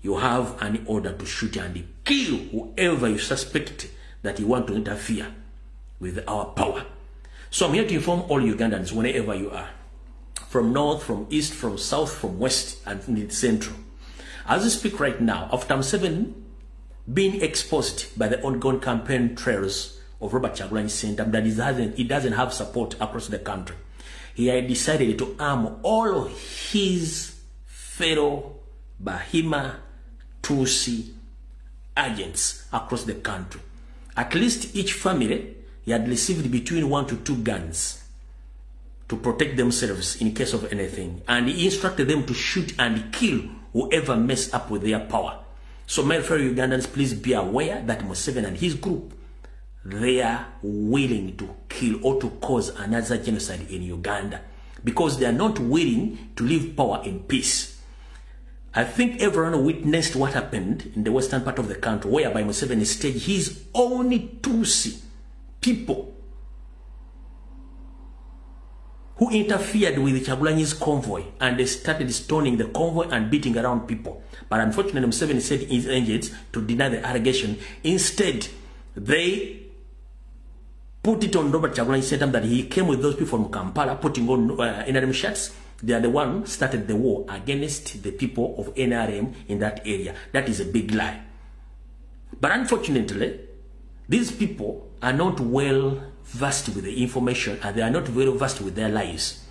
Speaker 1: you have an order to shoot and kill whoever you suspect that you want to interfere with our power. So I'm here to inform all Ugandans wherever you are, from north, from east, from south, from west, and in central. As we speak right now, after Museveni being exposed by the ongoing campaign trails of Robert Kyagulanyi Ssentamu that he doesn't have support across the country, he had decided to arm all of his fellow Bahima Tutsi agents across the country. At least each family he had received between 1 to 2 guns to protect themselves in case of anything, and he instructed them to shoot and kill whoever messed up with their power. So my fellow Ugandans, please be aware that Museveni and his group, they are willing to kill or to cause another genocide in Uganda because they are not willing to leave power in peace. I think everyone witnessed what happened in the western part of the country, whereby Museveni staged his own Tutsi people who interfered with Chagulanyi's convoy and they started stoning the convoy and beating around people. But unfortunately, Museveni said his agents to deny the allegation. Instead, they put it on Robert Chagulanyi, said that he came with those people from Kampala, putting on NRM shirts. They are the one who started the war against the people of NRM in that area. That is a big lie. But unfortunately, these people are not well versed with the information and they are not very versed with their lives.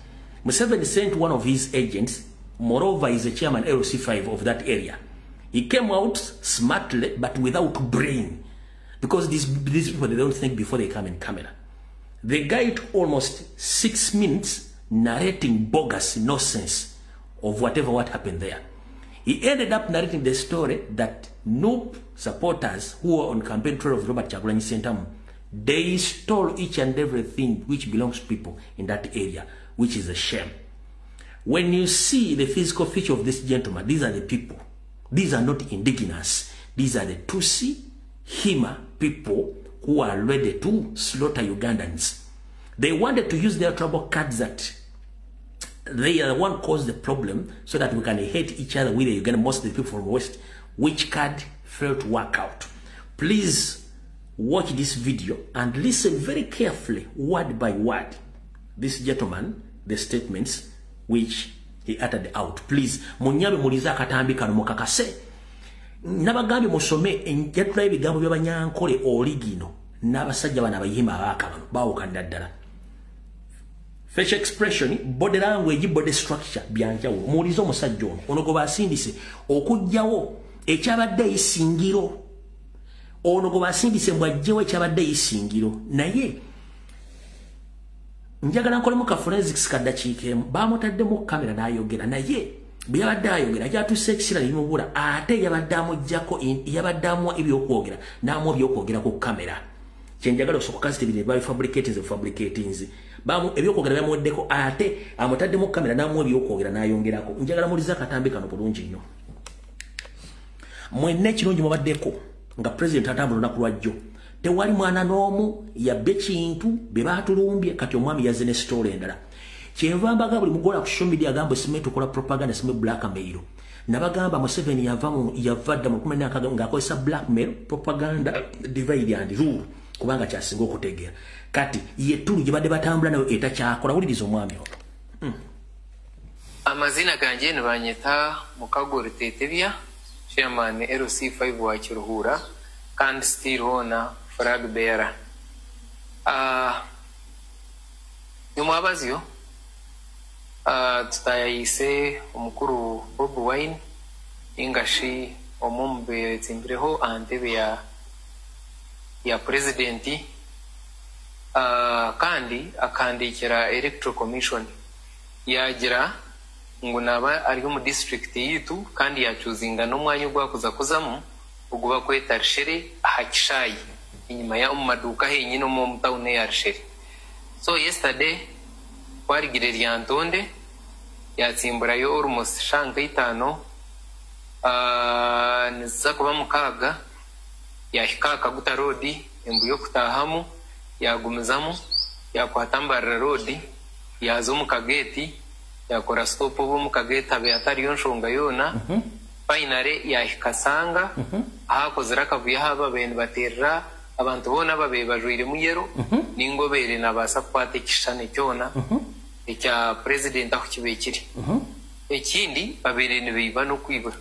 Speaker 1: Museveni sent one of his agents, moreover, is the chairman LC5 of that area. He came out smartly but without brain. Because these people, they don't think before they come in camera. The guy took almost 6 minutes narrating bogus nonsense of what happened there. He ended up narrating the story that Noop supporters who were on campaign trail of Robert Chagulanyi Sentamu, they stole each and everything which belongs to people in that area, which is a shame. When you see the physical feature of this gentleman, these are the people. These are not indigenous. These are the Tutsi, Hima people who are ready to slaughter Ugandans. They wanted to use their tribal cards that they are the one caused the problem so that we can hate each other with the Uganda, most of the people from the West, which card failed to work out. Please watch this video and listen very carefully, word by word, this gentleman, the statements which he uttered out. Please, munyabe muliza katambi kano mukakase. Nabagambi musome enjatula ebigambo by'abanyankole oligino n'abasajja bana abayimba abakabano bawukana ddala. Facial expression, body language, body structure byanjawulo. Mulizo omusajja ono ono gwe basindise okujjawo ekyabadde isingiro. Ono gwe basindise mbwajjewo ekyabadde isingiro. Naye njagala nkolemu ka forensics kaddakiikeemu baamutaddemu kamera n'ayogera naye bwe yabadde ayogera ajatuuse ekisira nebimubula ate yabadde amuggyako yabadde amuwa ebyokwogera n'amuwa ebyokwogera ku kamera. Kyenjagala osokukazite bino ebifabricatinze bamu ebyokwogera byamuweddeko ate amutaddemu kamera n'amuwa ebyokwogera n'ayongerako. Njagala muliza akatambi kano bulungi nnyo. Mwenna ekirungi mubaddeko nga president atambula olunaku lwajjo. Tewali mwana n'omu yabbe kintu bye baatulumbye kati omwami yazze ne story endala. Kyenva mbaga buli mugola ku social media agamba simme tukola propaganda simme blackmail. Nabagamba Museveni yavadda mu kumenya ng'akozesa blackmail propaganda divide and rule kubanga kyasinga okutegeera. Kati ye tulu gye badde batambula nayo etakyakola. Wuliriza omwami ono.
Speaker 6: Amazina ganje ne banyeta Mukago Rutetebya, chairman LC5 wa Kiruhura, kandi still owner flag bearer. Nyumwabaziyo tutayise omukuru Bob Wine ingashi omumbe timbireho antebe ya presidenti kandi akandikira electoral commission yagira ngo naba ari mu district yitu kandi yachuzinga n'umwanya gwakuza kuzamu uguba kweta Rishere Hakishayi inyuma ya maduka henyine mu town ya Rishere. So yesterday warigire lyantonde yatsimbura yo almost shanga itano niza kuba mukaga yahikaka guta road embuyo kutahamu yagumizamu yakwatambara road yazo mu kageti yakora stop bo mu kageti abe atari yo nshonga yona finally yahikasanga ahakozera kavuye haba bene baterra abantu bona babe bajwire muyero ningobere nabasa kwate kishane cyona ekya president aho kibekiri ekindi babere ne biba no kwiba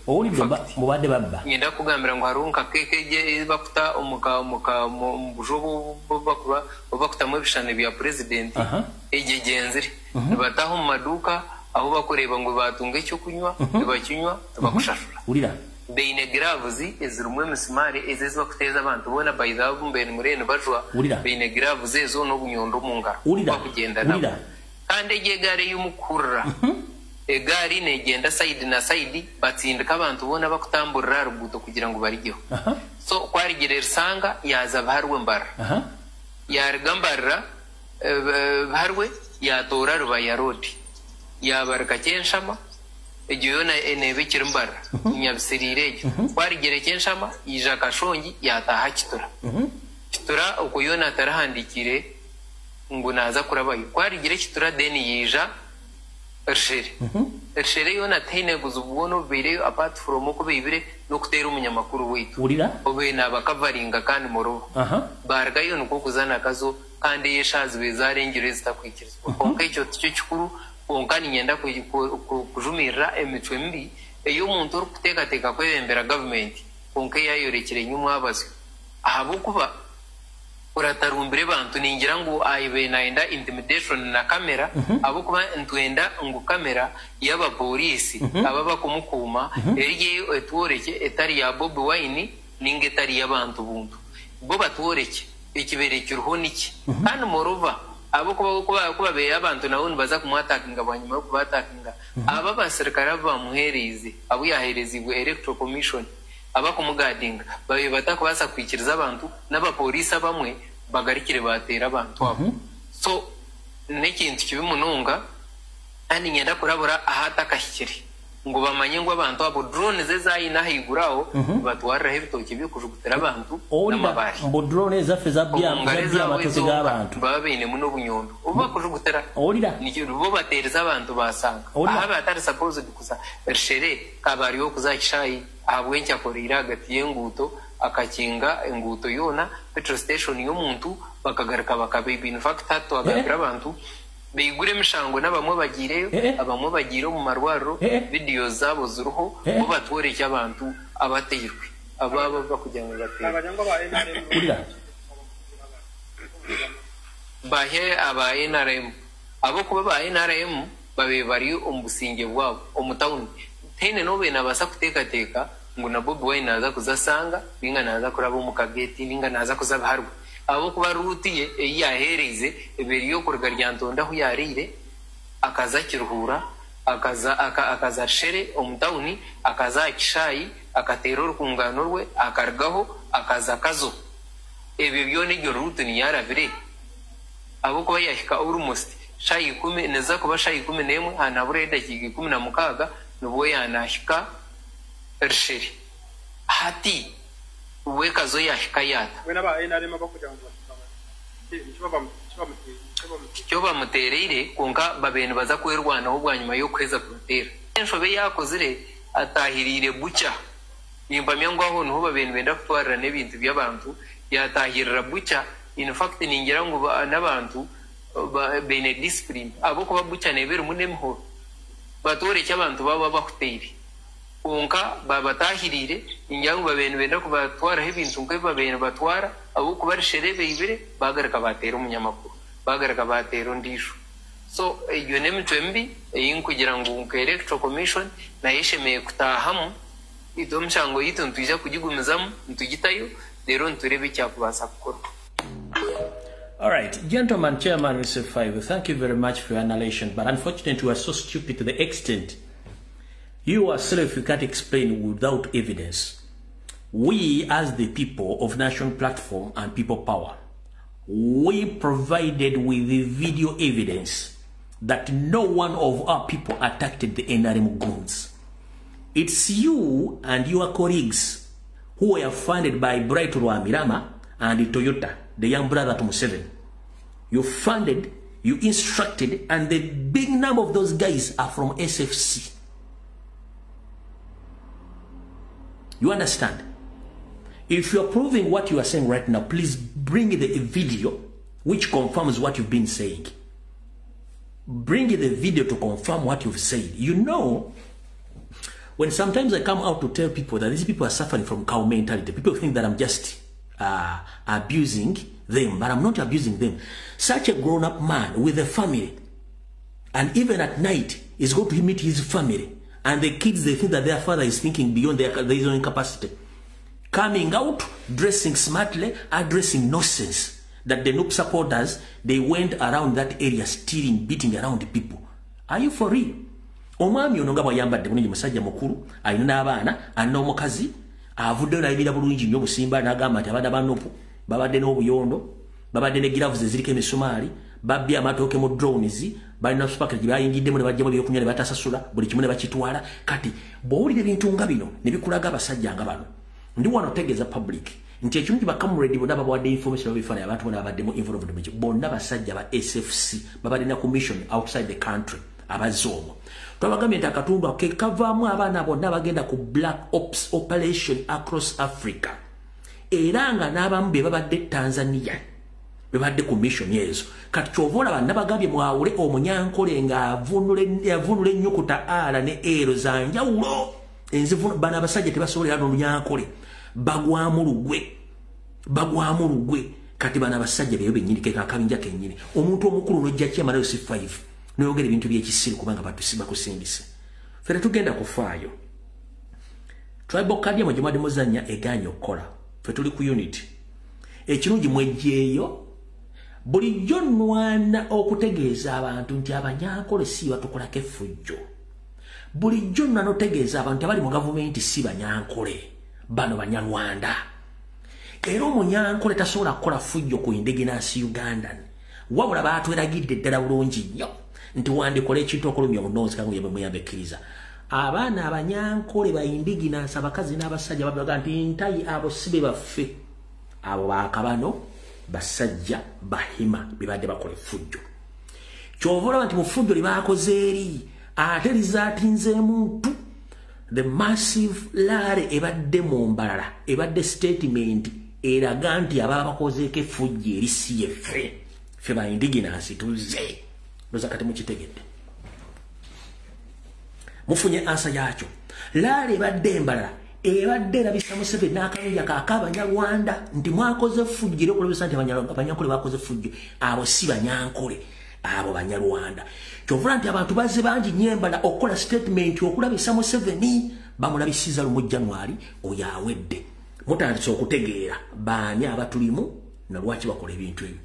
Speaker 1: mubade babba
Speaker 6: ngenda kugambira ngo harunka kekeje bakuta mubujobo bakuta mu bishane bya president egegenzire bataho mu maduka aho bakoreba ngo batunge cyo kunywa bakinywa bakushashura
Speaker 1: urira
Speaker 6: beine graves ezirumwe mismari ezezwa kuteza abantu bona bayidhabu mbene murene bajwa beine graves ezo no bunyondo munga bakugenda nabo kandi egare y'umukurra egari negenda side na side batsindika abantu bona bakutamburira rubuto kugira ngo barigeho so kwarigerera sanga yaza barwe mbara yargambarra barwe yatora ruba ya road yabarka kenshama ejyona enebe kirimbarra nyabisirireje kwarigere kenshama yija kashongi yataha kitura kitura ukuyona tarahandikire ngo naza kurabayo kwarigire kitura deni yija Ershere yona tine guzubuno bire apart from ko bibire no kutera umunyamakuru witu
Speaker 1: urira
Speaker 6: obe nabakavaringa kandi moro barga yo nuko kuzana kazo kandi yeshazi bezarengire zitakwikirizwa konka icyo cyo cyukuru konka ni nyenda kujumira emitwe mbi eyo muntu rukutekateka kwebembera government konka yayorekere nyuma abazwe ahabo kuba uratarumbire bantu ningira ngo ayibe naenda intimidation na kamera abo kuba ntwenda ngo kamera yaba polisi ababa kumukuma eriye etworeke etari ya Bobi Wine ninge tari yabantu buntu bo batworeke ikibere cyuruho niki kandi morova abo kuba be abantu nawo baza kumwatakinga abanyuma yo kubatakinga aba basirikara bamuhereze abo yaherezibwe electoral commission aba kumugadinga babe batakubasa kwikiriza abantu n'abapolisi bamwe bagarikire batera abantu abo so nekintu kibimununga ani nyenda kurabura ahata kashyikiri ngo bamanye ngo abantu abo drone zezayina higuraho batwarira hebitoki bikujugutera abantu n'amabari
Speaker 1: mbo drone zafe zabya amatose y'abantu
Speaker 6: babene muno bunyondo uba kujugutera nicyo bo batereza abantu basanga aha batari supposed kuza Ershere kabari yo kuzakishayi abwenye akorira gati y'enguto akakinga enguto yona petrol station y'omuntu bakagaruka bakabibi in fact hato agagira abantu beigure mishango n'abamwe bagireyo abamwe bagire mu marwaro video zabo zuruho bo batworeke abantu abateyirwe ababa bakujyana bateye bahe aba NRM abo kuba ba NRM babe bari umbusinge bwabo omutawuni tene nobe nabasa kutekateka ngo na Bobi Wine naza kuzasanga binga naza kuraba mu kageti binga naza kuzabaharwa abo kuba rutiye yahereze eberiyo kurga ryantonda hu yarire akaza kiruhura akaza shere omutawuni akaza kishayi akatero rukungano rwe akargaho akaza kazo ebyo byone gyo rutu ni yarabire abo kuba yahika almost shayi 10 neza kuba shayi 11 hanabure dakika 16 nubo yanahika Ershere hati weka zo yahika yata
Speaker 7: wena ba NRM bakuja ngo
Speaker 6: cyoba muterere konka babene baza kwerwana ho bwanyuma yo kweza kurutera enshobe yakozire atahirire bucya nimba myango aho no babene benda kutwarira n'ibintu by'abantu yatahirira bucya in fact ningira ngo n'abantu bene discipline abo kuba bucya nebera munemho batore cy'abantu baba bakuteri konka babatahirire inyango babene benda kubatwara hebintu ngo babene batwara abo kuba Sherebe ibire bagaraka batera umunyamakuru bagaraka batera ndisho so iyo nemitwembi kugira ngo electoral commission na yeshemeye kutahamu ido mshango yito ntujya kugigumizamu ntugitayo rero nturebe cyakubasa gukora.
Speaker 1: All right, gentlemen, Chairman Mr. Five, thank you very much for your annihilation, but unfortunately you are so stupid to the extent you yourself you can't explain without evidence. We as the people of National Platform and People Power, we provided with the video evidence that no one of our people attacked the NRM goons. It's you and your colleagues who were funded by Bright Rwamirama and Toyota, the young brother to Museveni. You funded, you instructed, and the big number of those guys are from SFC. You understand? If you are proving what you are saying right now, please bring the video which confirms what you've been saying. Bring the video to confirm what you've said. You know, when sometimes I come out to tell people that these people are suffering from cow mentality, people think that I'm just abusing them, but I'm not abusing them. Such a grown-up man with a family, and even at night, is going to meet his family, and the kids, they think that their father is thinking beyond their own capacity. Coming out, dressing smartly, addressing nonsense. That the Noob supporters, they went around that area stealing, beating around the people. Are you for real? Omwami ono nga bwayambadde bulungi musajja mukulu alina abaana alina omukazi avudde n'ayibira bulungi nnyo Busimba n'agamba nti abadde abanopu babadde n'obuyondo babadde ne gloves eziriko emisumaali babbye amatooke mu drones balina supermarket gye bayingiddemu ne bajjamu ebyokunywa ne batasasula buli kimu ne bakitwala kati bw'owulira ebintu nga bino ne bikulaga abasajja nga bano ndi wano tegeeza public nti ekimu kibakamuredi bonna babawadde information babifana abantu bonna babaddemu involved mu bonna basajja ba SFC babadde na commission outside the country abazoomo twabagambye nti akatundu ke kavaamu abaana bonna bagenda ku black ops operation across Africa era nga n'abamu be babadde Tanzania bebadde ku mission yezo kati kyovola banna bagambye mwawule omunyankole nga avunule ennyukuta ala ne ero za njawulo enzivu bana abasajja tebasobolera n'olunyankole bagwamu lugwe kati bana abasajja beyo bennyini ke kakabinja kennyini omuntu omukulu n'ojja ki amalayo si 5 noyogera ebintu by'ekisiru kubanga batusiba kusindise fere tugenda kufaayo tribal card yamwe gyemwadde muzannya eganya okukola fe tuli ku unity ekirungi mwejjeeyo bulijjo nwana okutegeeza abantu nti abanyankole si batukolako effujjo bulijjo nwana otegeeza abantu abali mu gavumenti si banyankole bano banyarwanda era omunyankole tasobola kukola fujjo ku indigenous Ugandan wabula baatweragidde ddala bulungi nnyo nti wandikola ekintu okulumya omunoozi kangu yebwe muyambekkiriza abaana abanyankole ba indigenous abakazi n'abasajja babaga nti ntayi abo sibe baffe abo baakabano basajja bahima bibadde bakola effujjo kyovola nti mu ffujjo libaakoze eri ate lizaatinzeemuntu the massive lare ebadde mu mbalala ebadde statement eraga nti ababa bakozeeko effujjo eri si yeffe ffe ba indigenous tuze loza kati mukitegedde mufunye ansa yakyo lare ebadde embalala ebadde erabisa Museveni n'akalungi ak'abanyarwanda nti mwakoze effujjo era okulabisa nti abanyankole bakoze effujjo abo si banyankole abo banyarwanda kyovula nti abantu bazze bangi nyembala okukola statement okulabisa Museveni bamulabisiza lumu January oyo awedde mutandise okutegeera baani abatulimu na lwaki bakola ebintu ebyo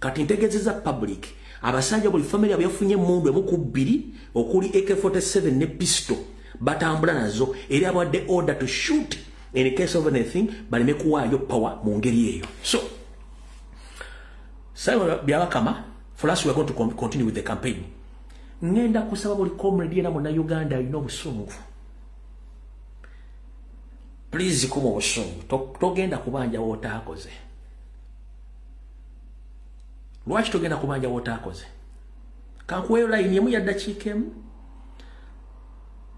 Speaker 1: kati ntegezeza public abasajja buli family abayafunye mundu emu ku 2 okuli AK47 ne pistol batambula nazo era abadde order to shoot in case of anything baleme kuwaayo power mu ngeri eyo so byabakama for us we are going to continue with the campaign ngenda kusaba buli comrade yena muna Uganda alina obusungu please kuma obusungu togenda kubanja wotaakoze lwaki togenda kubanja wotaakoze kankuweyo line yemu yaddakiika emu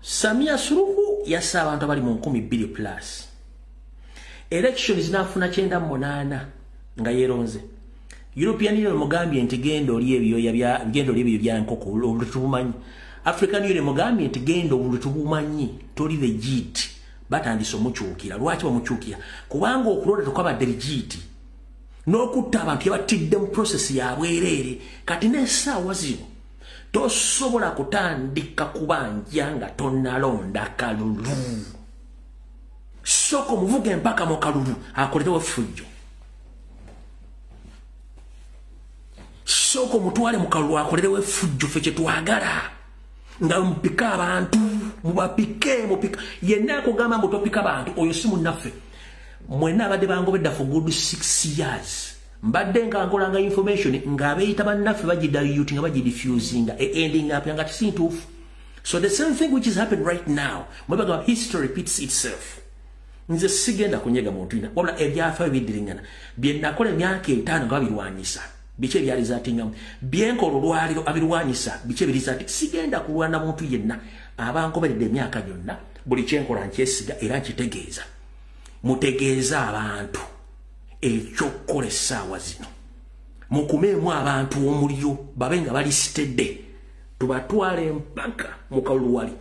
Speaker 1: Samia Suluhu yassa abantu abali mu 12 plus election zinafuna 98 nga yeronze European Union mugambye nti gendo lyebyo bya nkoko olutubumanyi African Union mugambye nti gendo olutubumanyi toli legit batandise omukyukira lwaki bamukyukira kubanga okulonda tukabadde legit n'okutta abantu yabatidde mu process ya bwerere kati n'essaawa zino tosobola kutandika kubanja nga tonnalonda kalulu soko muvuge mpaka mu kalulu akoletewo effujjo soko mutwale mu kalulu akoletewo effujjo ffe kyetwagala nga mupika abantu mubapike mupika yenna akugamba mbu topika abantu oyo si munnaffe mwenna abadde bangobedda for good 6 years mbadde nkangolanga information ng'abeeyita bannaffe bagidayuti nga bagidifusinga ending up nga tisintuufu so the same thing which is happening right now mwebaga history repeats itself nze sigenda kunyega muntu ina wabula ebyafaayo biddiringana bye nakola emyaka 5 nga babirwanyisa biki ebyalizatingamu byenkola olwaliro abirwanyisa biki ebirizati sigenda kulwana muntu yenna abankoberedde emyaka gyonna buli kyenkola nkyesiga era nkitegeeza mutegeeza abantu ekyokukola essaawa zino mukumeemu abantu omulyo babe nga balisitedde tubatwale mpaka mu kalulu wali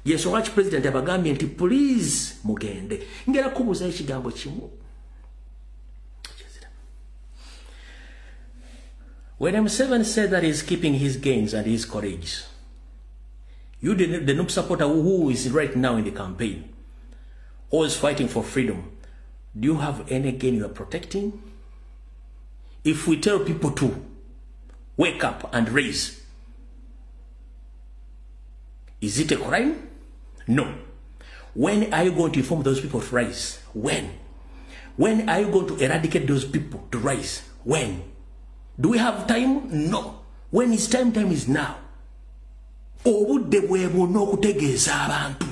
Speaker 1: yensonga lwaki pulezidenti abagambye nti please mugende ngera kubuuzayo ekigambo kimu when M7 said that he's keeping his gains and his courage, you the noob supporter who is right now in the campaign, who is fighting for freedom, do you have any gain you are protecting? If we tell people to wake up and raise, is it a crime? No. When are you going to inform those people to rise? When? When are you going to eradicate those people to rise? When? Do we have time? No. When it's time, time is now. Obudde bwe buno okutegeeza abantu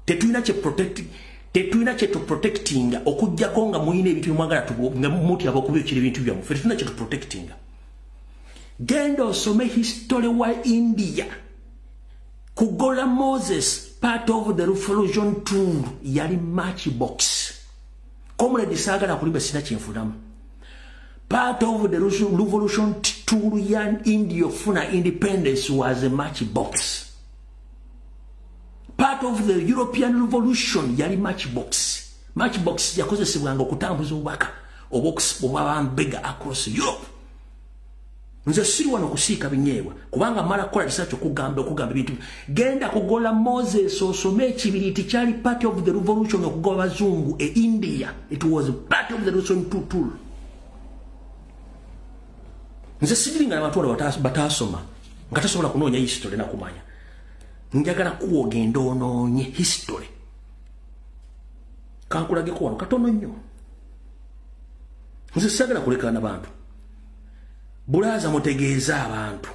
Speaker 1: tetulina kye protect tetulina kye tuprotectinga okujjako nga muyina ebintu byemwagala nga muti abakubyokira ebintu byamu ffe tetulina kye tuprotectinga. Genda osome history wa India. Kugola Moses, part of the revolution tool, yali matchbox. Comrade sagala kuliba sina kyenfunamu. Part of the revolution tool ya India funa independence was a matchbox. Part of the European revolution yali matchbox. Matchbox yakozesebwanga okutambuza obubaka obw'okubambega across Europe. Nze siri wano kusiika binyeebwa kubanga mala kola research okugamba bintu. Genda kugola Moses osome ekibiriti kyali part of the revolution okugoba bazungu e India. It was part of the revolution tool. Nze siringa n'abantu batasoma nga tasobola kunoonya history na kumanya. Njagala kuwogenda onoonye history. Kankulageko wano katono nnyo. Nze sagala kulekana bantu. Bulaza mutegeeza abantu.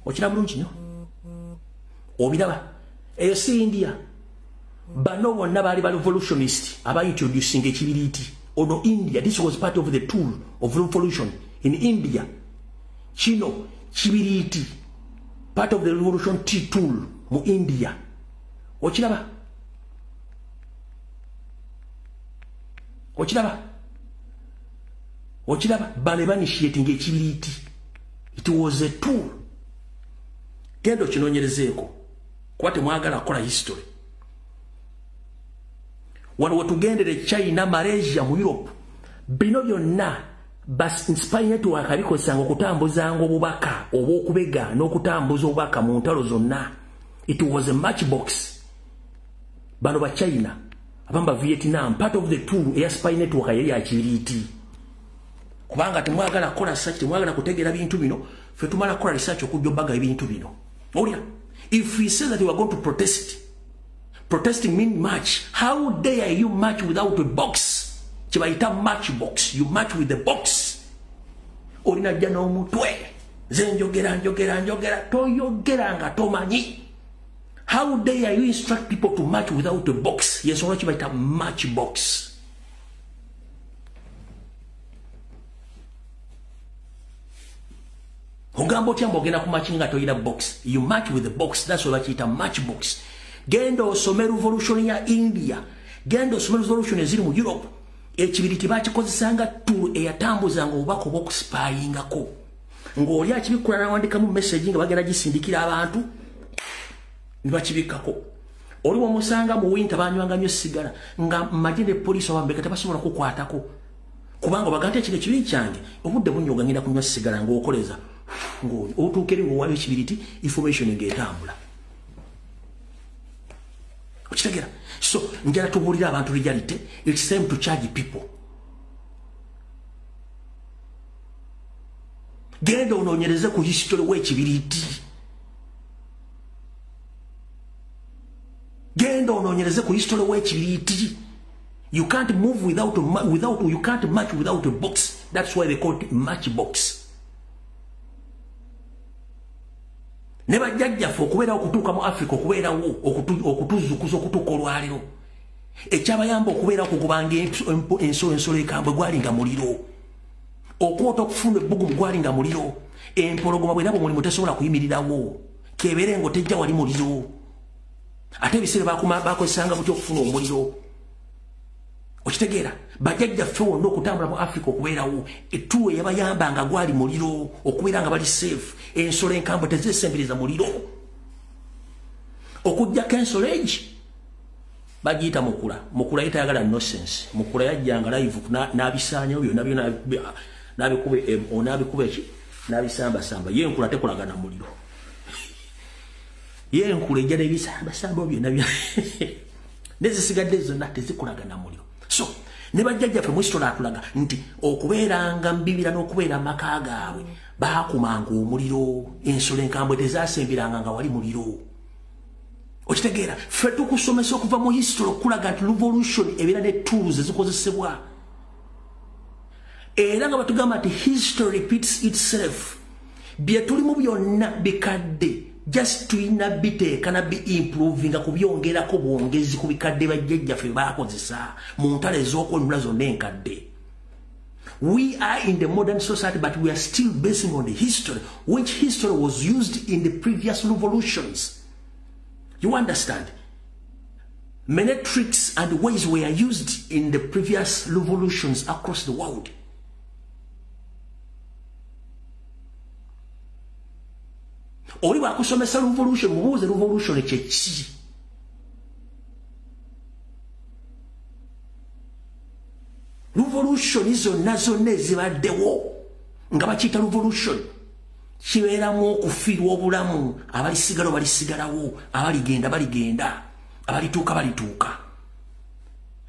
Speaker 1: Okira bulungi nnyo. Obiraba eyo si India. Bano bonna baali ba revolutionist aba introducing ekibiriti. Ono India, this was part of the tool of revolution in India. Chino kibiriti, part of the revolution tool mu India. Okiraba? Bale banishiyetinga ekibiriti. It was a tool. Gendo kinonyerezeeko. Kwate mwagala kola history. Wano wetugendere China, Malaysia, mu Europe. Bino byonna bas inspire network abikozesanga okutambuzanga obubaka obw'okubega n'okutambuza obubaka mu ntalo zonna. It was a matchbox. Bano ba China, abamba Vietnam, part of the tool eya spy network yali ya kibiriti. Kubanga temwagala kola research, temwagala kutegeera bintu bino, ffe tumala kola research okujjobaga ebintu bino. Olya, if we say that we are going to protest, protesting mean march. How dare you march without a box? Chibaita matchbox. You march with the box. Olina jano mutwe. Zenjogera. Toyogera nga tomanyi. How dare you instruct people to march without a box? Yes, or chibaita matchbox. Ogambo tyambo genda kumachinga toyina box. You march with the box. That's what chibaita matchbox. Gendo osome revolution ya India. Gendo osome revolution eziri mu Europe. Ekibiriti bakikozesanga tool eyatambuzanga obubaka obw'okuspyingako. Ng'oli akibikula n'awandikamu message nga bagenda gisindikira abantu ne bakibikako. Oli wamusanga mu winter banywanga nnyo sigala nga magende police wabambeka tebasobola kukwatako. Kubanga bagante ekiro kibi kyange obudde bunyoga ngenda kunywa sigala ng'okoleza. Ng'oli otuukere ng'owaba ekibiriti information ng'etambula. Okitegera? So, njala tubuulira abantu reality. It's time to charge people. Genda onoonyereze ku history w'ekibiriti. Genda onoonyereze ku history w'ekibiriti. You can't move you can't match without a box. That's why they call it matchbox. Neba jajjaffe okubeera okutuuka mu Africa okubeerawo okutuzukuza okutuuka olwaliro. Ekyabayamba okubeera okugobanga ensolo ekambwe gwalinga muliro. Okwota okufuna ebbugumu gwalinga muliro. Empologoma bw'eraba omulimu tesobola kuyimirirawo. Kebeere ng'otejja wali muliro. Ate ebiseera bakozesanga butya okufuna omuliro. Okitegeera? Bajjajjaffe wonna okutambula mu Africa okubeerawo. Ettuwa eyabayambanga gwali muliro okubeera nga bali safe. Ensolo enkambwe tezeesembereza muliro. Okujjako ensolo egi bagiyita mukula. Mukula yetayagala nonsense. Mukula yajjanga live n'abisaanyawo byonna n'abikuba eki n'abisambasamba. Ye enkula tekolagana muliro. Ye enkula ejja n'ebisambasamba byonna nezisigadde zonna tezikolagana muliro. So, ne bajjajjaffe mu history atulaga nti okubeeranga mbibira n'okubeera amaka gaabwe baakumanga omuliro. Ensolo enkambwe tezaasemberanga nga wali muliro. Okitegeera ffe tukusomesa okuva mu history okulaga nti revolution ebeera ne tools ezikozesebwa era nga batugamba nti history repeats itself bye tulimu byonna bikadde just tulina biteeka na bi-improvinga kubyongerako bwongezi ku bikadde bajjajjaffe baakozesa mu ntale ez'okwenula zonna enkadde. We are in the modern society, but we are still basing on the history, which history was used in the previous revolutions. You understand? Many tricks and ways were used in the previous revolutions across the world. Oli bakusomesa revolution, mubuuze revolution kyeki. Revolution zonna ezibaddewo nga bakiyita revolution kibeeramu okufiirwa obulamu abalisigala balisigalawo abaligenda abalituuka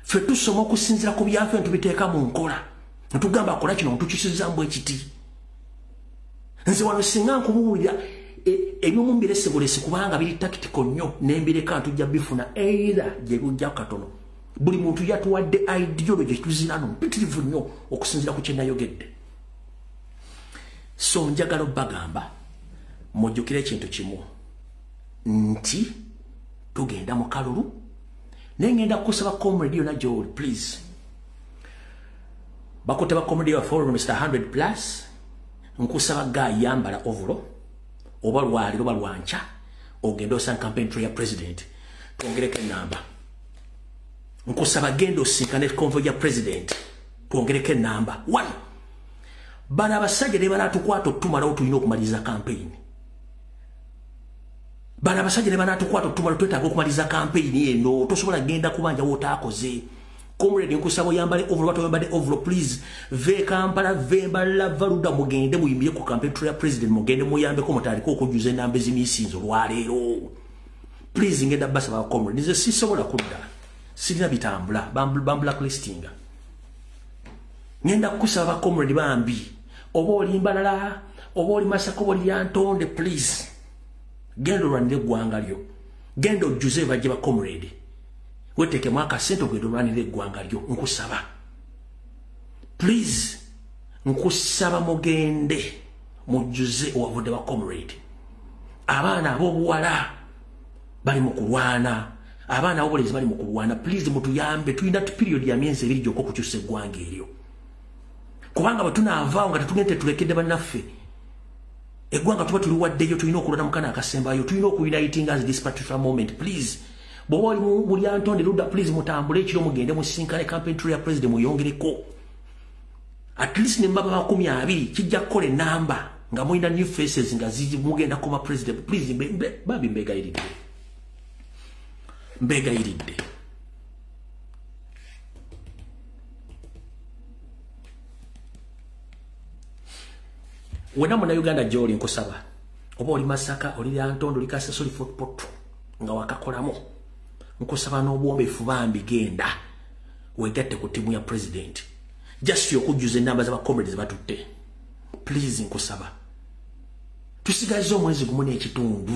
Speaker 1: ffe tusoma okusinziira ku byaffe ntubiteeka mu nkola ntugamba akola kino ntukisizzamu ekiti nze wano singa nkubuulira ebimu mbiresebulesi kubanga biri tactical nnyo nembireka ntujja bifuna era gye bujja katono buli muntu yatuwadde ideology tuzinano mpitirivu nnyo okusinziira ku kyenayogedde. So njagala bagamba mujjukire ekintu kimu nti tugenda mu kalulu nengenda kusaba comrade yona gy'oli please bakutaba comrade wa forum Mr. 100+ nkusaba gayambala ovolo oba lwaliro oba lwanca ogenda osanga campaign trail ya president twongereko enamba nkusaba genda osinkane convoy ya president twongereko enamba 1 bano abasajja ne banatukwata otumalawo tulina okumaliza campaign bano abasajja ne banatukwata otumalawo twetaaga okumaliza campaign eno tosobola genda kubanja wotaakoze comrade nkusaba oyambale ovolo batoyambale ovolo please ve Kampala ve Mbarara Valuda mugende muyimbire ku campaign trail ya president mugende muyambeko mutandika okujuza enamba ez'emisinzo lwaleero please ngenda basaba comrade nze sisobola kudda sirina bitambula blacklistinga ngenda kusaba comrade bambi oba oli Mbarara oba oli Masaka oba oli Yantonde please genda olwanire eggwanga lyo genda ojjuze bajje ba comrade weteke mwaka sente ogenda olwanire eggwanga lyo nkusaba please nkusaba mugende mujjuze owavudde ba comrade abaana ab'obuwala bali mu kulwana abaana ab'obulenzi bali mu kulwana please mutuyambe tulina period ya myezi 2 gyokka okukyusa eggwanga eryo kubanga bwe tunaavaawo nga tetugende tetulekedde bannaffe eggwanga tuba tuliwaddeyo tulina okulwana mukana akasembayo tulina okuuniting as this particular moment please bw'oba oli mu buli Antonde Luda please mutambule ekiro mugende musinkane campaign trail ya president muyongereko at least ne mbaba 20 kijja kukola enamba nga mulina new faces nga ziji mugenda koma president please babi mbegayiridde wena muna Uganda gy'oli nkusaba oba oli Masaka oli Antonde oli Kasese oli Fort Portal nga wakakolamu nkusaba n'obuwombeefu bambi genda wegatte ku timu ya president just okujjuza enamba z'aba comrades batutte please nkusaba tusigaze omwezi gumu n'ekitundu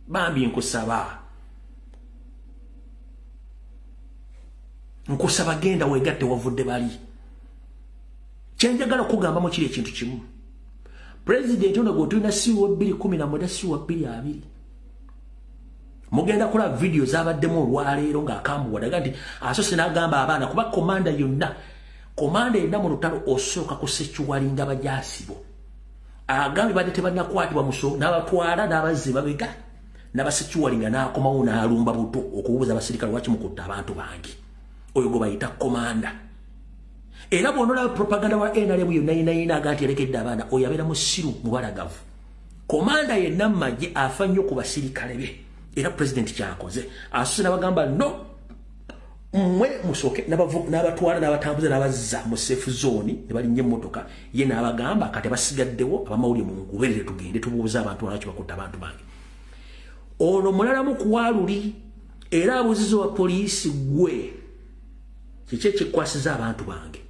Speaker 1: bambi nkusaba genda wegatte wavudde bali kyenjagala okugamba mu kiri ekintu kimu president ono gwetulina siwa 2019 siwa 2020 mugenda kula video zabaddemu olwaleero ng'akambuwa daga nti asose n'agamba abaana kuba komanda yonna yenna mu lutalo osooka kusekiwalinga bajasibo agambye badde tebannakwatibwa muso n'abatwala n'abazze babega n'abasekiwalinga n'akomawo n'alumba buto okubuuza abasirikale lwaki mukutta abantu bange oyo gwe bayita komanda era bw'onola propaganda wa NRM yonna aga nti yalekedde abaana oyo abeera musiru mubalagavu komanda yenna mmagye afa nnyo ku basirikale be era president kyakoze asuse n'abagamba no mwe musoke n'abatwala n'abatambuza n'abazza mu safe zone ne balinnya emmotoka ye n'abagamba kati basigaddewo abamawulire mu nguberere tugende tubuuza abantu lwaki bakutta abantu bange ono mulalamu kuwaluli era abuuziza wa poliisi gwe kiki ekikwasiza abantu bange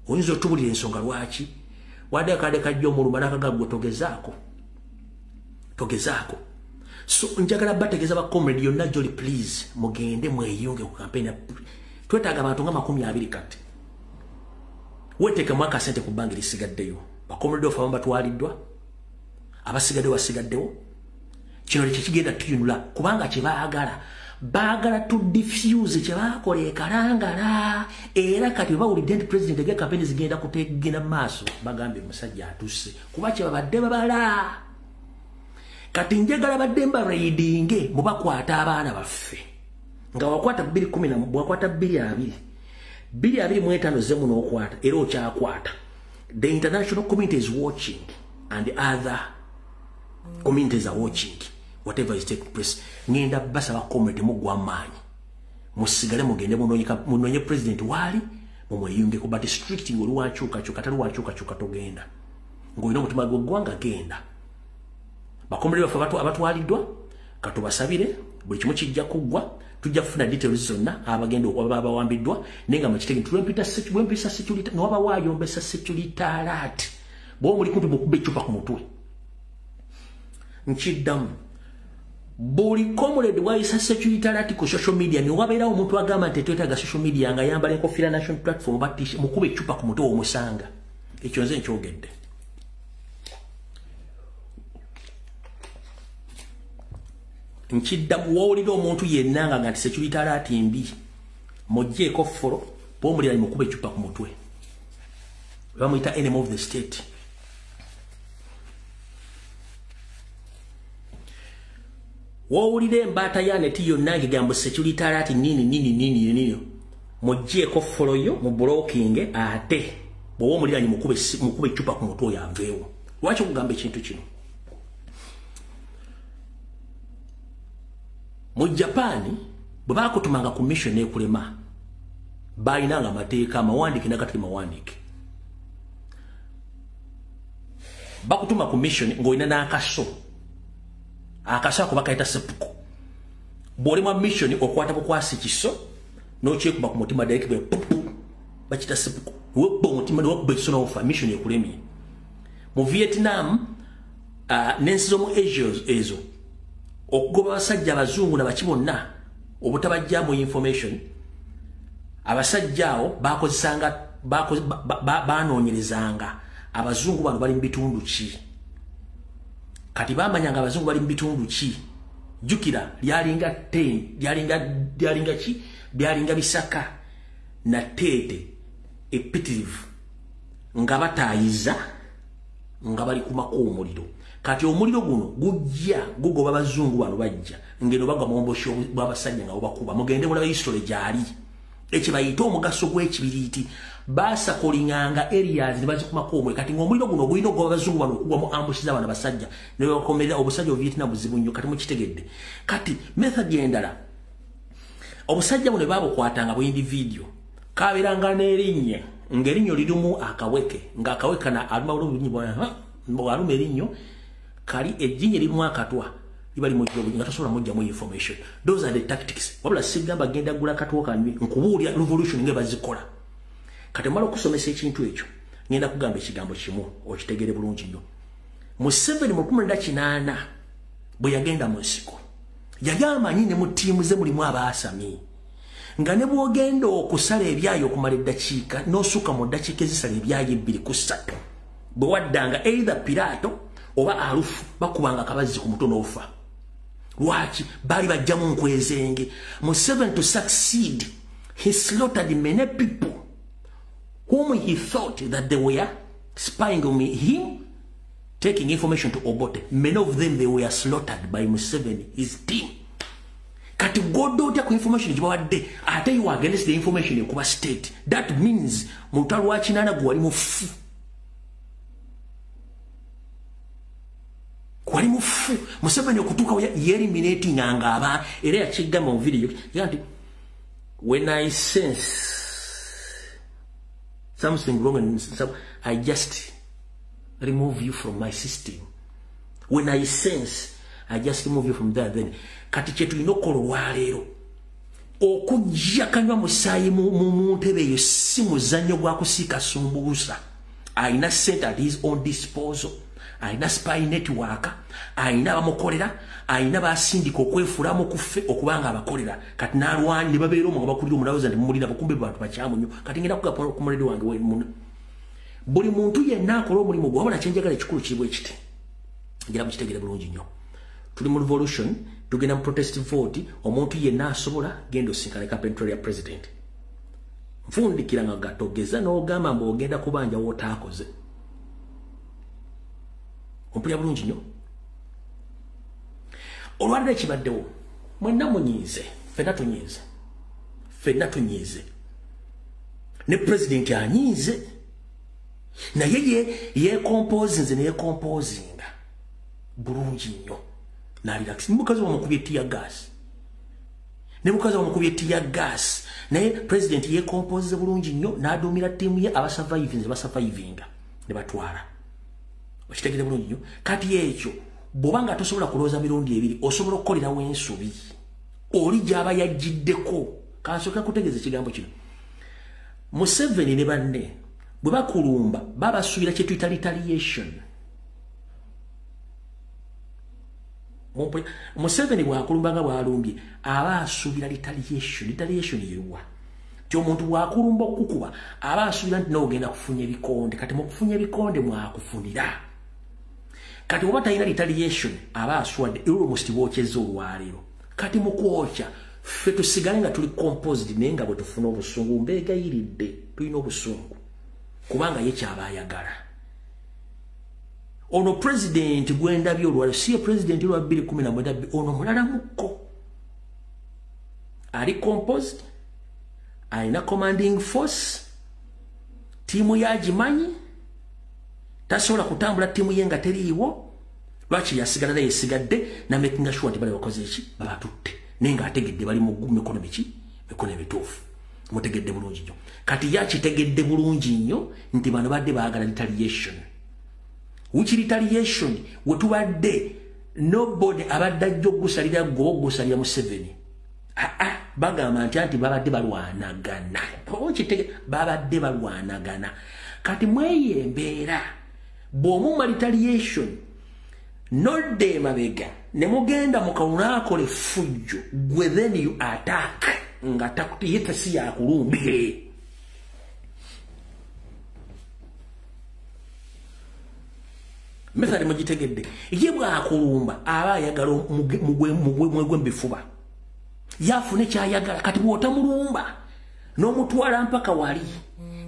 Speaker 1: oyinza otubulira ensonga lwaki wadde akadde kajja omuluma n'akagagwe togezaako So njagala bategeza ba comrade yonna joli please mugende mweyunge ku campaign twetaaga abantu nga 20 kati weteke mwaka sente ku bangi lisigaddeyo ba comrade of amba twaliddwa abasigadde wasigaddewo kino kigenda tuyunula kubanga baagala to diffuse kyebakola ekalangala era kati bawulidde nti president ege campaign zigenda kutegena maaso bagambe musajja atuse kuba kyebabadde babala kati njagala badde mba raidinge mubakwata abaana baffe nga wakwata 210 bwakwata 220 mwetano zemu n'okwata era okyakwata. The international community is watching and other communities are watching whatever is taking place. Ngenda basaba community mugwa amaanyi musigale mugende munonye president wali mumweyunge ku but strict ngoli wachuka tali wachuka togenda ngoyina mutima gwanga genda bakomere bafa abatwaliddwa katubasabire buli kimu kijja kuggwa tujja kufuna details zonna abagenda okwaba wambiddwa nenga machitege twempisa security nwaba wayombesa security alert bo muri kuntu mukube chupa ku mutwe nchiddamu buli comrade waisa security alert ku social media ni wabeera omuntu agamba nti twetaga social media nga yambala enkofira national platform batisha mukube chupa ku mutwe omusanga ekyo nze nkyogedde. Nchiddamu wawulira omuntu yennanga nga nti security alert mbi mujjeeko folo bomulira mukube chupa ku mutwe bamuyita enemy of the state. Wawulira embaata yaneti yonna ngegamba security alert nini mujjeeko folo yo mu blocking ate bw'omulira mukube chupa ku mutwe yaveewo. Lwaki okugamba ekintu kino? Mu Japan bwe bakutumanga ku mission ekulema bayinanga amateeka amawandiki nagatali mawandiki bakutuma ku mission ng'olina n'akaso ako bakayita sepuko bw'oli mu mission okwata bukwasi kiso n'okyekuba ku mutima direct bakita sepuko webba omutima newekuba ekiso n'ofa mission ekulemye. Mu Vietnam n'ensi z'omu Asia ezo okugoba abasajja abazungu nabaki bonna obutabajjamu information abasajja awo banoonyerezanga abazungu bano bali mu bitundu ki kati bamanyanga abazungu bali mu bitundu ki jukira lyalinga 10 lyalinga Bisaka na Tete epitivu nga bataayiza nga bali kumako omuliro kati omuliro guno gujja gugoba abazungu bano bajja ngeno bagwa mumbosho bw'abasajja nga obakuba mugende mulaba history gyali ekibayita omugaso gw'ekibiriiti basakolinganga areas ne bazikumako omwe kati ng'omuliro guno gulina okugoba abazungu bano okugwa mu ambushi z'abana basajja ne bakomerera obusajja Vietnam buzibu nnyo kati mukitegedde kati method endala obusajja buno babukwatanga bu individual kabeeranga n'erinnya ng'erinnyo lirimu akaweke ng'akaweka na aluma bulungi bw'aluma erinnyo kali ejinye limu akatwa libali mu jobu nga tasobola mujja mu information. Those are the tactics wabula sigamba genda gula katwa kanwi nkubuulya revolution nge bazikola kati mala okusomesa ekintu ekyo ngenda kugamba ekigambo kimu okitegere bulungi nnyo. Museveni mu 2008 bwe yagenda mu nsiko yagamba nyine mu ttiimu ze mulimu abaasami nga ne bwogenda okusala ebyayo okumala eddakiika n'osuka mu ddakiika ezisala ebyayo 2-3 bwe waddanga either Pirato oba alufu bakubanga kabazi ku muto n'ofa. Lwaki bali bajjamu nkwezenge. Museveni to succeed he slaughtered many people whom he thought that they were spying on him taking information to Obote. Many of them they were slaughtered by Museveni his team. Kati godo otya ku information jibawadde ate you against the information ekuba state that means mutalo wa kinana gwali mufu kwali mufu. Museveni okutuka eliminating aba era yakigamba mu video yanti when I sense something wrong and I just remove you from my system. When I sense I just remove you from there. Then kati chetu inokolo lwaleero okujja kanywa musayi mu ntebe eyo si muzannyo gwa kusiika sumbuusa. Ayina sente at his own disposal aina spy network aina bamukolera aina basindika okwefulamu kuffe okubanga abakolera kati nalwani ne babeera omu bakulira omulawoza ndi mumulira bakumbe bantu bakyamu nnyo kati ngenda kugapa ku muledi wange we buli muntu yenna akola omulimu gwe wabula kyenjagala ekikulu kibwe kiti ngira mukitegere bulungi nnyo tuli mu revolution tugenda mu protest vote omuntu yenna asobola genda osinkana campaign ya president mfundikira nga gatogeza n'ogamba mbu ogenda kubanja wotaakoze ompulya bulungi nnyo olwadde ekibaddewo mwenna munyiize ffenna tunyiize ne president anyiize naye yekompozinze neyekompozinga bulungi nnyo nalirax mukazi wamukubye tiya gas ne mukazi wamukubye tiya gas naye president yekompozize bulungi nnyo n'aduumira ttiimu ye abasurvivinga ne batwala okitegere bulungi nnyo kati ekyo bw'oba nga tosobola kulowooza mirundi ebiri osobola okukolerawo ensobi oli gy'aba yaggiddeko kansooka kutegeeza ekigambo kino Museveni ne banne bwe bakulumba babasuubira kye tuyita retaliation Museveni bw'akulumba nga bw'alumbye aba asuubira retaliation yeruwa ti omuntu bw'akulumba okukuba aba asuubira nti n'ogenda kufunya ebikonde kati mu kufunya ebikonde mwakufunira kati oba talina retaliation aba aswadde almost bwokyeza olwaleero kati mu kwokya ffe tusigale nga tuli composed naye nga bwe tufuna obusungu mbeegayiridde tulina obusungu kubanga ye kyaba ayagala ono president gwendabye olwaleero si ye president lwa 2019 ono mulala mukko ali composed alina commanding force tiimu yagimanyi tasobola kutambula tiimu ye nga teriiwo lwaki yasigala naye yesigadde namakinga sure nti bali bakoze eki babatutte naye nga ategedde bali mu mikono miki mikono emituufu mutegedde bulungi nnyo kati yakitegedde bulungi nnyo nti bano badde baagala retaliation which retaliation wetubadde nobody abadde ajja okugusalira gwe okugusalira Museveni bagamba nti babadde balwanagana babadde balwanagana kati mweyo embeera bw'omumma retaliation nodde emabega ne mugenda mu kalulu akole effujjo gwe then you attack nga takuti yete si yakulumbye methali mugitegedde ye bw'akulumba aba ayagala mugwe mbifuba yafune kyayagala kati bw'otamulumba n'omutwala mpaka wali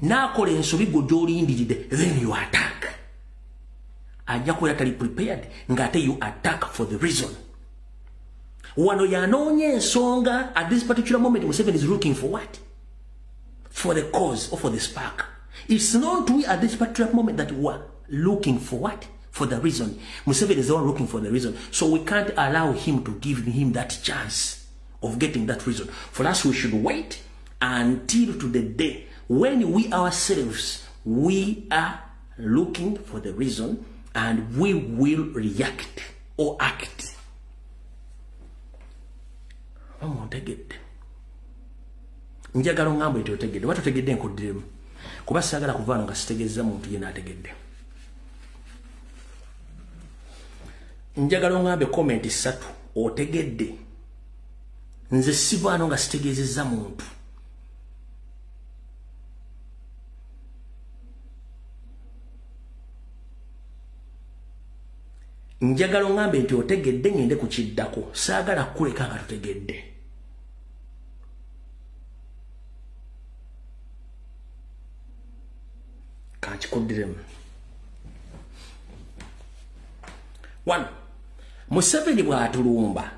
Speaker 1: n'akola ensobi gwe gy'olindiridde then you attack ajja kubeera tali prepared ng'ate you attack for the reason wano yanoonya ensonga at this particular moment Museveni is looking for what? For the cause or for the spark. It's not we at this particular moment that we are looking for what? For the reason. Museveni is the one looking for the reason. So we can't allow him to give him that chance of getting that reason. For us, we should wait until to the day when we ourselves, we are looking for the reason and we will react or act. Otegedde njagala ngambo eti otegedde watotegedde nkoddiremu kuba sagala kuvaana nga sitegezza muntu yena ategedde njagala ngambe comment 3 otegedde nze sivaano nga sitegezezza muntu njagala ngambe nti otegedde ngende kukiddako saagala kuleka nga totegedde kankikoddiremu 1 Museveni bw'atulumba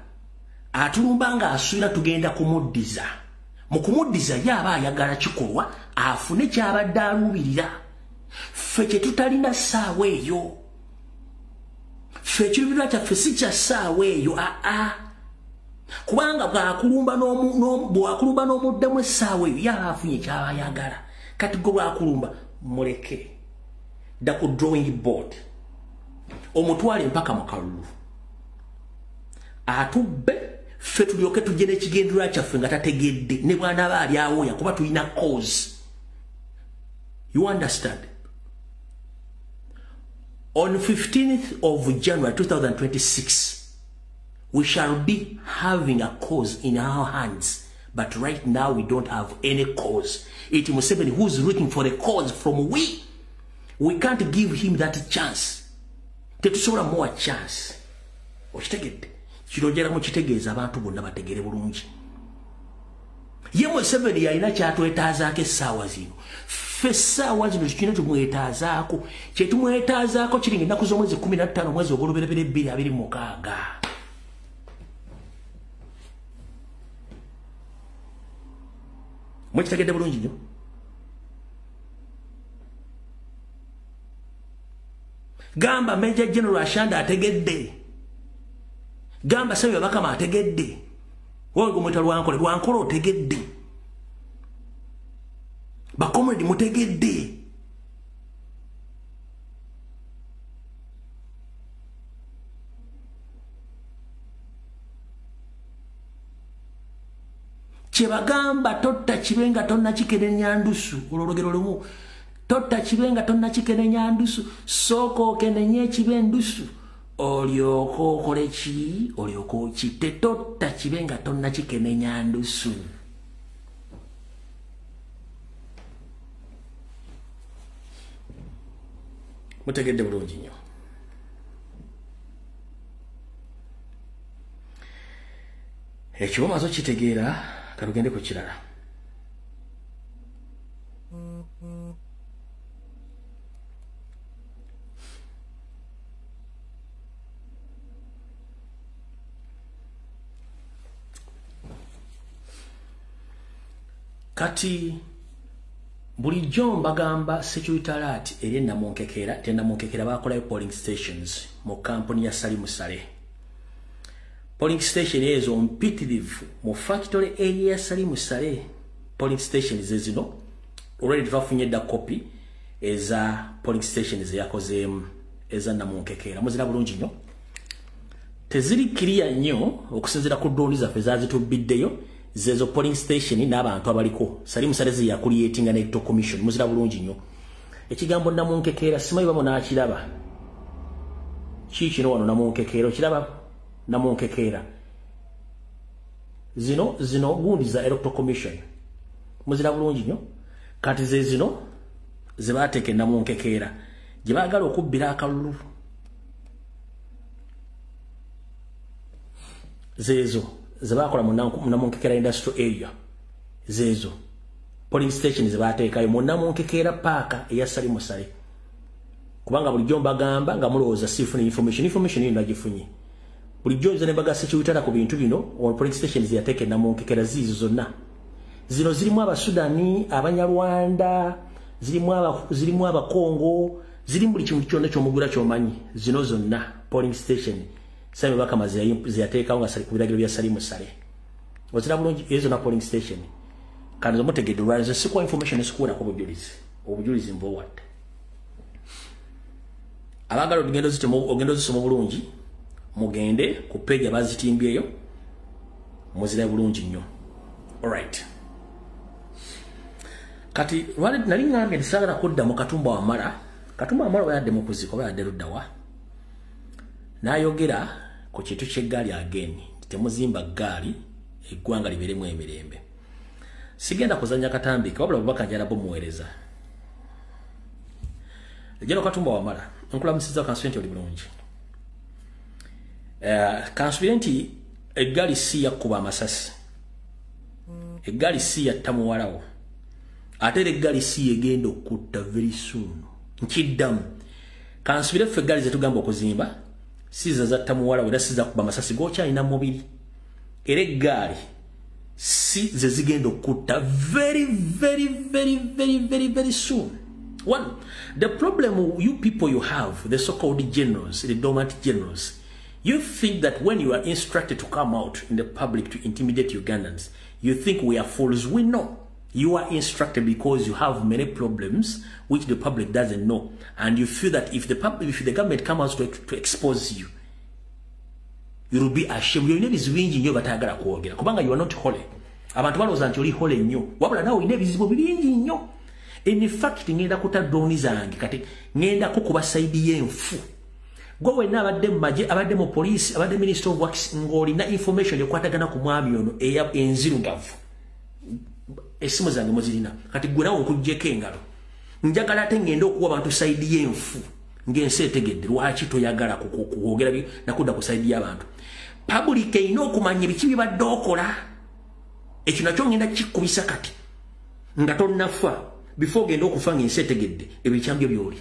Speaker 1: atulumba nga asuubira tugenda kumuddiza mu kumuddiza ye aba ayagala kikolwa afune kyabadde aluubirira ffe kye tutalina ssaawa eyo ffe ekirubirwa kyaffe si kya ssaawa eyo kubanga bw'akulumba n'omuddamu essaawa eyo yaba afunye kyaba ayagala kati gwe bw'akulumba muleke dda ku drawing board omutwale mpaka mu kalulu atubbe ffe tulyoke tujje n'ekigendererwa kyaffe nga tategedde ne bw'anaaba ali awooya kuba tulina cause you understand On 15th of January 2026, we shall be having a cause in our hands. But right now, we don't have any cause. It's Museveni who's looking for a cause from we. We can't give him that chance. Tetusobola more chance. Okitegedde. Kirojera mu kitegeeza abantu bonna bategere bulungi. Ye Museveni yalina kyatwetaazaako essaawa zino. Ffe essaawa zino kino tumwetaazaako. Kye tumwetaazaako kiri ng'ennaku z'omwezi 15 mwezi ogw'olubereberye 2026. Mwekitegedde bulungi nnyo. Gamba Major General Ashanda ategedde. Gamba Samuel Bakama ategedde. Wangu mwita Lwankole otegedde. Bakomredi mutegedde. Chebagamba totta chibenga tonna chikene nyandusu. Olologero lumu. Totta chibenga tonna chikene nyandusu. Soko kenenye chibendusu. Olyoko kolechi. Olyoko chite totta chibenga tonna chikene nyandusu. Mutegedde bulungi nnyo. Ekyo mazo kitegeera kalugende ku kirala. Kati bulijjo mbagamba security alert eri Namunkekera, te Namunkekera bakolayo polling stations mu kampuni ya Salimu Sale. Polling station ezo mpitirivu mu factory area ya Salimu Sale. Polling stations ezino already twafunye da copy eza polling stations yakoze eza Namunkekera. Muzira bulungi nnyo. Teziri clear nnyo okusinzira ku drone zaffe zazitubiddeyo. Zezo polling station n'abantu abaliko Salimu Sale ya creating an electoral commission. Muzira bulungi nnyo. Ekigambo Namunkekera simanyi bamo nakiraba. Kikino wano Namunkekera kiraba Namunkekera. Zino gundi za electoral commission. Muzira bulungi nnyo. Kati zino zibateeke Namunkekera. Gye baagala okubbira akalulu. Zezo zebakola mu Namunkekera industrial area. Zezo polling station zebateekayo mu Namunkekera park eya Salimu Sale. Kubanga bulijjo mbagamba nga mulowooza sifuna information ino nagifunye. Bulijjo nze ne mbagasa kiwitala ku bintu bino polling stations yateeke Namunkekera zizo zonna. Zino zirimu Abasudani, Abanyarwanda, zirimu Abakongo, zirimu buli kintu kyonna ky'omugula ky'omanyi. Zino zonna polling station Samuel Bakama ziyateekawo nga ku biragiro bya Salimu Sale. Ozira bulungi ezo na polling station. Kanzo mutegedde lwanze sikuwa information esikuwa ko bujulizi. Obujulizi mbo what? Abagalo ogendo zisoma bulungi mugende ku page abazitimbyeyo muzira bulungi nnyo. All right. Kati wale nali ngambe ndisagala kudda mu Katumba Wamala. Katumba Wamala yadde mu kuziko yadde luddawa. Nayogera ku kintu ky'eggaali again. Temuzimba ggaali eggwanga liberemu emirembe. Sigenda kuzanya katambika wabula bubaka njala bumuweereza. Ejjalo Katumba Wamala nkulamusiza kansulenti oli bulungi. Kansulenti eggaali si yakkuba amasasi. Eggaali si yatta muwalawo. Ate eggaali si egenda okutta very soon. Nkiddamu. Kansulenti ffe eggaali zetugamba okuzimba siza zatta muwalawo era siza kuba amasasi gokyalina mubiri. Era eggaali si ze zigenda okutta very soon. One, the problem you people you have, the so-called generals, the dormant generals, you think that when you are instructed to come out in the public to intimidate Ugandans, you think we are fools. We know. You are instructed because you have many problems which the public doesn't know. And you feel that if the government comes out to expose you, you will be ashamed. You need wingi nyo batagala kuogera. Kubanga you are not holy. Abantu balowooza nti oli holy nnyo. Wabula nawe olina ebizibu bingi nnyo. In fact ngenda kuta drone zange kati ngenda kukuba side yenfu gwe wenna abadde maje abadde mu police abadde minister of works ngoli na information yokwatagana ku mwami ono eya enzirugavu esimu zange muzirina kati gwe nawo nkujjeko engalo njagala ate ngenda okuwa abantu side yenfu ngense etegedde lwaki toyagala kukwogera nakudda ku side y'abantu public ino okumanya ebiki bibadde okola ekyo nakyo ngenda kikubisa kati nga tonnafa before genda okufa ngense etegedde ebikyambyo byoli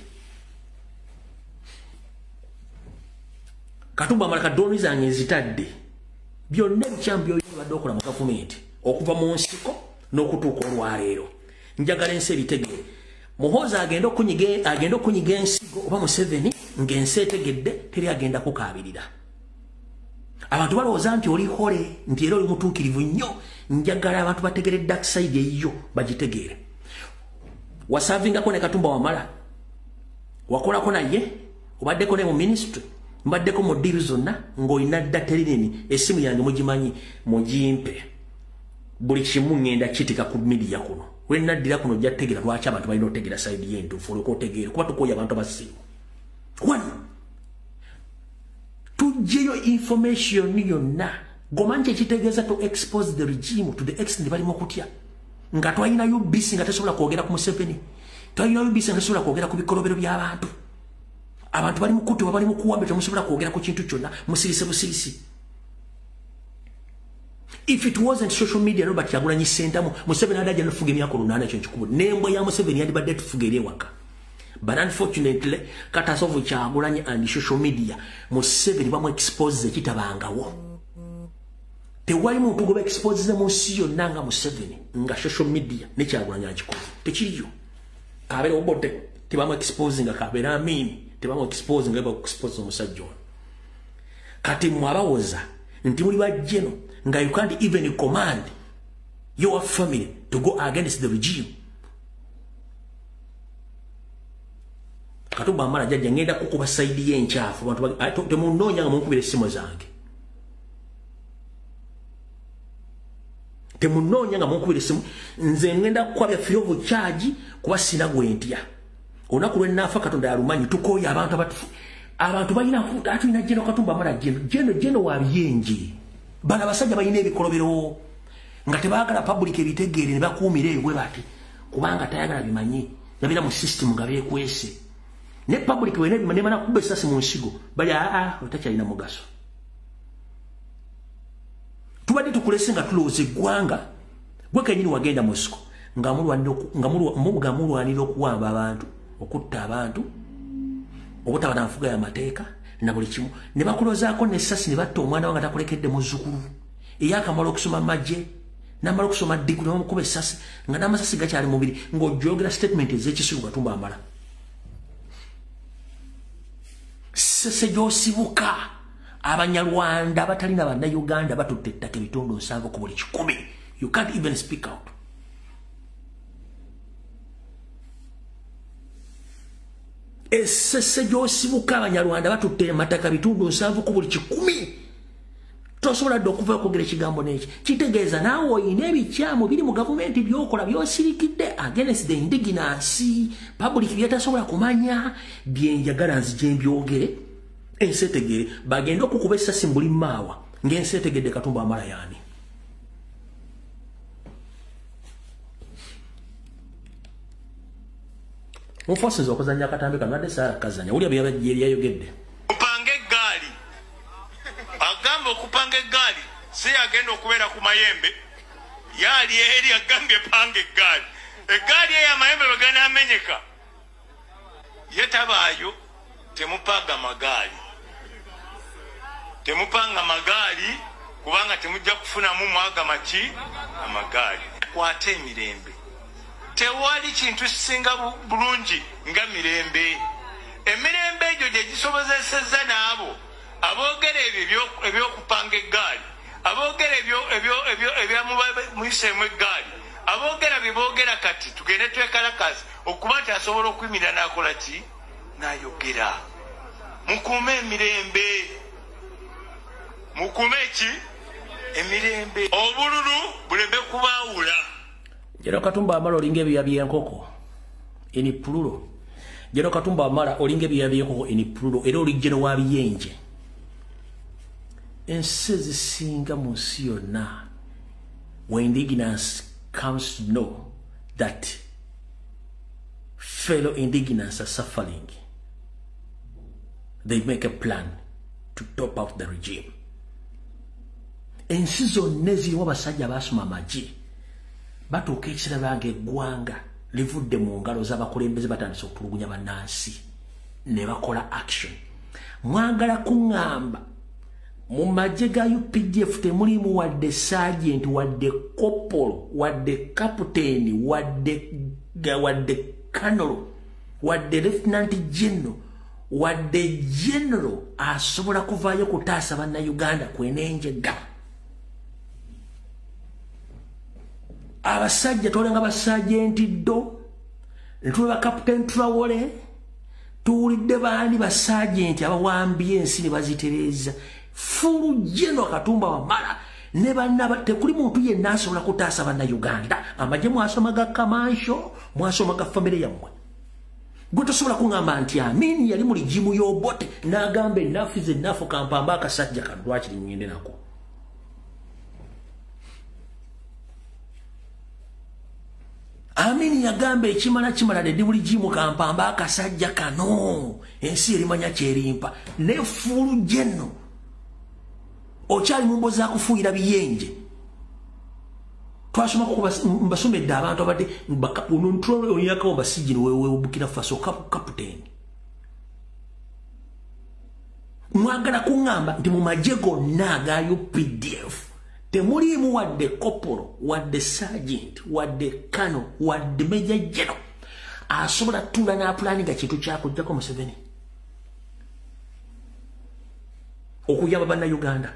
Speaker 1: Katumba Amala drone zange zitadde byonna ebikyambyo bibadde okola mu gavumenti okuva mu nsiko n'okutuuka olwaleero njagala ensi ebitegere Muhoza agenda okunyiga ensigo oba Museveni ng'ensi etegedde teri agenda kukaabirira abantu balowooza nti oli hole nti era oli mutuukirivu nnyo njagala abantu bategere dark side eyo bagitegeere wasavingako ne Katumba Wamala wakolako naye obaddeko ne mu ministry mbaddeko mu deal zonna ng'olina data linene esimu yange mugimanyi mugimpe buli kimu ngenda kitika ku media kuno wenaddira kuno jategera lwaki abantu balina otegera side y'entuufu olwoka otegeere kuba tukoya abantu abasiimu one tujjeyo information yonna gomanche ekitegeeza to expose the regime to the extent balimo kutya nga twalinayo bisi nga tesobola kwogera ku Museveni twalinayo bisi nga tesobola kwogera ku bikolobero by'abantu abantu bali mukutu bali mukuwambe temusobola kwogera ku kintu kyonna musirise busirisi if it wasn't social media Robert Kyagulanyi Ssentamu Museveni adaja nofuga emyaka 8 ekyo nkikubula nembwa ya Museveni yali badde tufuga eri ewaka but unfortunately katasovu Kyagulanyi and social media Museveni bamu expose kitabangawo tewali muntu goba expose mu nsi yonna nga Museveni nga social media ne Kyagulanyi akikoze tekiriyo kabere obote tebamu expose nga kabere amini tebamu expose nga expose omusajja kati mwabawoza nti muli bajjeno nga you can't even command your family to go against the regime. Katumba Amala jajja ngenda kukuba side y'enchafu abantu temunoonya nga munkubira essimu zange temunoonya nga munkubira essimu nze ngenda kukwabya free of charge kuba sina gwentya olunaku lwenaafa Katonda yalumanyi tukooya abantu balina atulina Jeno Katumba Amala Jeno wa byenji bana basajja balina ebikolobero nga tebaagala public ebitegeere ne bakuumira ebwe bati kubanga tayagala bimanyi nabira mu system nga beekwese ne public wene bimana kubba essasi mu nsigo bali otakyalina mugaso tubadde tukulese nga tulowooza eggwanga gwe kenyini wagenda mu nsiko nga mulwanira okuwamba abantu okutta abantu obutaba na nfuga y'amateeka na buli kimu ne bakulozaako n'essasi ne batta omwana wange takulekedde muzzukulu eyakamala okusoma majje n'amala okusoma ddiguli n'omukuba essasi nga n'amasasi gakyali mubiri ng'ojjogera statement ez'ekisiru Katumba Amala sese gy'osibuka Abanyarwanda abatalina bannayuganda batutte ettaka ebitundu 7 ku buli 10 you can't even speak out esese gy'osibuka Abanyarwanda batutte amataka bitundu 7 ku buli 10 tosobola dde okuva okwogera ekigambo n'eki kitegeeza naawe oyina ebikyamu biri mu gavumenti byokola byosirikidde against the indigenous public byetasobola kumanya byenjagala nzije mbyogere ensi etegere bagenda okukuba essasi mbuli maawa ng'ensi etegedde Katumba Amala yaani mufosinza okuzanya akatambi kano adde Saara kazanya ulya byayogedde
Speaker 2: kupanga eggaali agamba okupanga eggaali si agenda okubeera ku mayembe yali eri agambye panga eggaali ey'amayembe bagenda amenyeka yetabaayo temupanga magaali kubanga temujja kufunamu mwagama ki amagaali kwate emirembe tewali kintu kisinga bulungi nga mirembe emirembe egyo gye gisobozesezza n'abo aboogera ebyo ebyokupanga eggaali aboogera ebyamuyiseemu eggaali aboogera bye boogera kati tugende twekalakazi okuba nti asobola okuyimirira n'akola ki n'ayogera mukuume emirembe mukuume ki emirembe obululu buleme kubaawula
Speaker 1: Jeno Katumba Amala olinga ebyoya by'enkoko eni plural General Katumba Wamala olinge byabyeko eni plural era olijeno wa biyenje ensi zisinga mu nsi yonna when indigenous comes to know that fellow indigenous are suffering, they make a plan to top out the regime. Ensi zonna ezirimu abasajja basoma amagye batuuka ekira bange eggwanga livudde mu ngalo z'abakulembeze batandise okutulugunya bannansi ne bakola action. Mwagala kuŋŋamba mu magye ga UPDF temulimu wadde sergeant wadde kopolo wadde kapiteeni wadde colonel wadde lieutenant general wadde general asobola kuvaayo kutaasa bannayuganda kwenenjega. Abasajja tolenga basajenti do ntule ba Captain Traore tuwulidde baani basajenti abawambye ensi ne bazitereza fulu General Katumba Wamala ne banna tekuli muntu yenna asobola kutaasa bannayuganda. Amagye mwasomaga Kamansho mwasomaga famire yammwe gwe tosobola kuŋŋamba nti Amin yali mu ligimu y'Obote n'agamba ennafu ze ennafu kampamba akasajja kano lwakiri ngende nako. Amin yagamba ekimala kimala ne buli gimu kampamba akasajja kano ensi erimanya kyerimpa ne fulu General okyali mu mbozi akufuuyira biyenje. Twasoma ko mbasomedde abantu abadde onontwalo oyakawo basijjini wewe Burkina Faso kapiteeni. Mwagala kuŋŋamba nti mu magye gonna aga UPDF temulimu wadde kopolo wadde sergeant wadde kano wadde major general asobola tula n'apulaninga kintu kyakujjako Museveni okuyamba bannayuganda.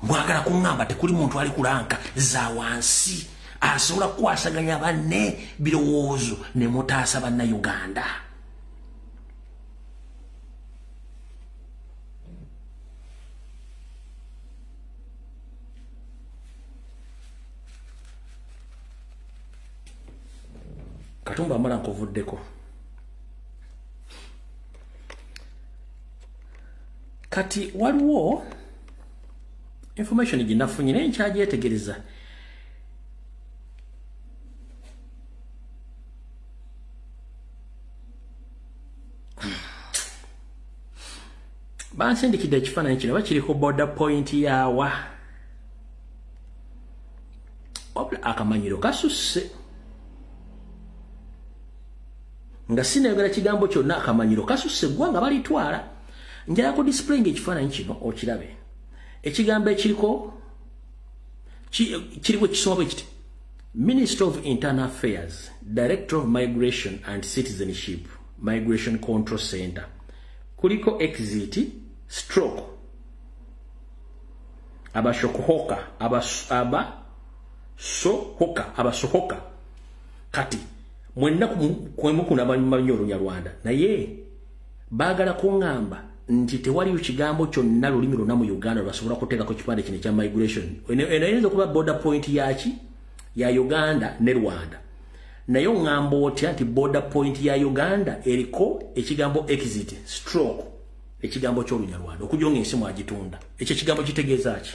Speaker 1: Mwagala kuŋŋamba tekuli muntu ali kulanka za wansi asobola kukwasaganya banne birowoozo ne mutaasa bannayuganda. Katumba Wamala nkovuddeko. Kati waliwo information ginafunye naye nkyajetegereza. Bansindikidde ekifaananyi kino bakiriko border point yawa wabula akamanyiro kasusse nga sinayogera kigambo kyonna. Akamanyiro kasusse eggwanga balitwala. Njala ku displaying ekifaananyi kino okirabe. Ekigambo ekiriko kiriwo ekisoma bwe kiti Minister of Internal Affairs, Director of Migration and Citizenship, Migration Control Center. Kuliko exit stroke abasohoka kati mwenna kwemukuna banyumanyo Olunyarwanda naye baagala kuŋŋamba nti tewaliyo kigambo kyonna lulimi lwonna mu Uganda lwasobola kuteekako kipande kino ekya migration. Eno okuba border point yaki ya Uganda ne Rwanda naye oŋŋamba otya nti border point ya Uganda eriko ekigambo exit stroke ekigambo ky'Olunyarwanda okujja ng'ensi mwagitunda. Ekyo ekigambo kitegeeza ki?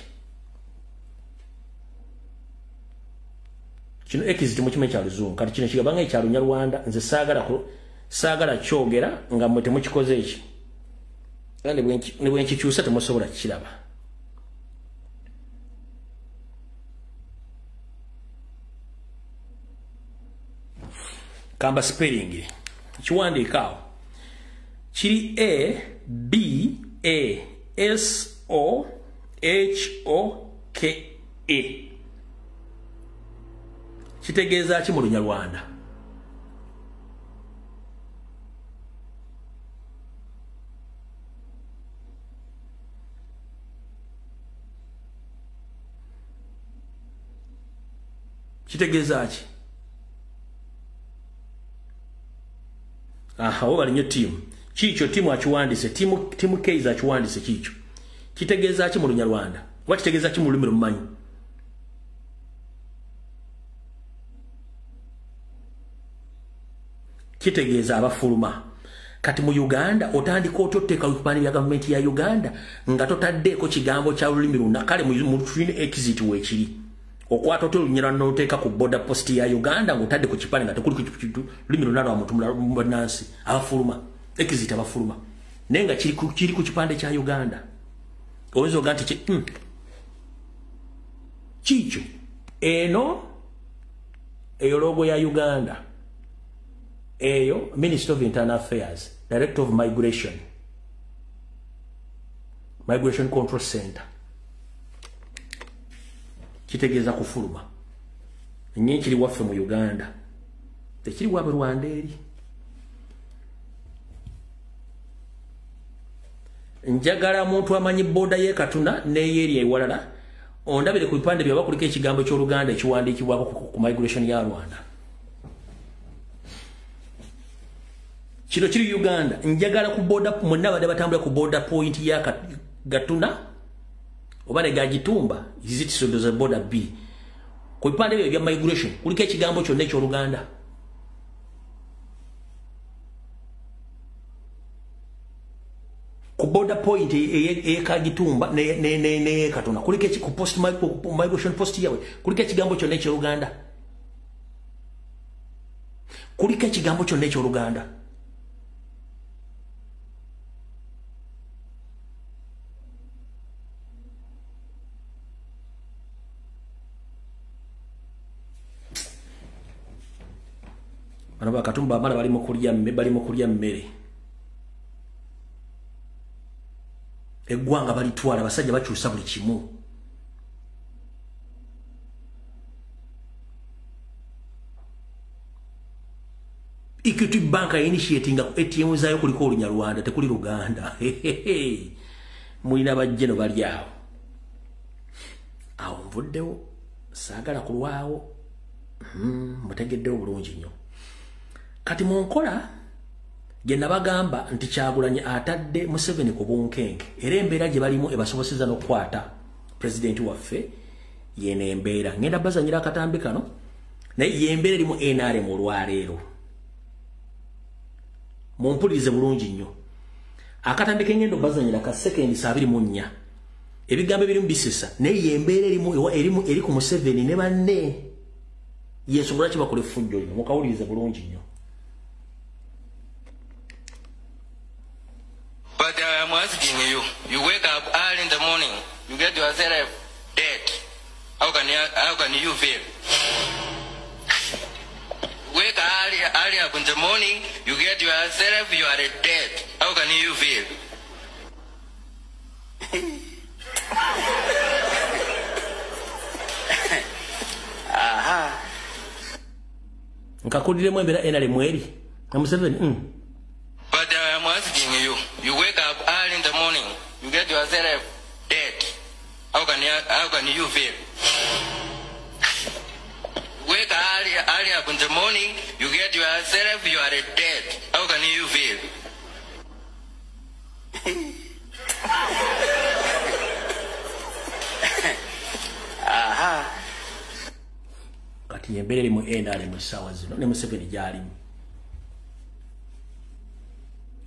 Speaker 1: Kino exit mu kimanyi kya Luzungu kati kino kigamba nga ekya Lunyarwanda nze saagala kyogera nga mmwe temukikoze eki. Ne bwe nkikyusa temusobola kukiraba. Kamba spelling kiwandiika awo kiri ABASOHOKE. Kitegeeza ki mu Lunyarwanda? Kitegeeza ki? Aha, oba linyo team. Kicho timu achiwandise, timu Kaizer achiwandise kicho. Kitegeeza ki mu Lunyarwanda? Wakitegeeza ki mu lulimi lumanyi? Kitegeeza abafuluma. Kati mu Uganda otandika ototeka bipande bya government ya Uganda nga totaddeko kigambo kya lulimi luna kale mu twin exit wekiri. Okwata otunyira n'oteeka ku border post ya Uganda ng'otadde ku kipande nga tekuli ku lulimi luna lwa muntu munansi abafuluma. Exit abafuluma. Nenga kiri ku kipande kya Uganda. Oyinza oganti kicho eno eyo logo ya Uganda. Eyo Minister of Internal Affairs, Director of Migration Control Center. Kitegeeza kufuluma. Nye kiri waffe mu Uganda. Tekiri wabe Rwanda eri. Njagala muntu amanyi boda ye Katuna n'eyeri ewalala ondabire ku bipande bya bakuliko ekigambo ky'Oluganda ekiwandiikibwako ku migration ya Rwanda. Kino kiri Uganda. Njagala ku boda mwenna bade batambula ku boda point ya Gatuna oba ne Gagitumba visit so the border B. Ku bipande bya migration kuliko ekigambo kyonna eky'Oluganda. Ku border point e Kagitumba ne Katuna kuliko ku post migration post yawe kuliko ekigambo kyonna eky'Oluganda. Kuliko ekigambo kyonna eky'Oluganda. Bano bakatumba amala bali mu kulya mmere. Eggwanga balitwala basajja bakyusa buli kimu. Equity Bank initiating ATM zayo kuliko Olunyarwanda tekuli Luganda. Mulina bajjeno bali awo. Awo nvuddewo saagala kulwawo. Mutegeddewo bulungi nnyo. Kati munkola genda bagamba nti Kyagulanyi atadde Museveni ku bunkenke era embeera gye balimu ebasoboseza n'okukwata president waffe yene embeera ngenda bazanyira akatambi kano naye yembeera erimu NRM olwaleero mumpulirize bulungi nnyo akatambi kengendo bazanyira ka second 24 ebigambo ebiri mu bisesa naye yembeera erimu eri ku Museveni ne banne yesobola kibakole fujjo nnyo mukawulirize bulungi nnyo.
Speaker 7: But I am asking you, you wake up early in the morning, you get yourself dead. How can you feel? Wake early up in the morning, you get yourself, you are dead. How can you feel? Aha.
Speaker 1: Nkakuliremu embeera NRM eri na Museveni.
Speaker 7: But I am asking you, you wake up early in the morning, you get yourself dead. How can you feel? Wake early up in the morning, you get yourself, you are dead. How can you feel? Aha.
Speaker 1: Kati yembere limu NRM sawa zino ne Museveni gyalimu.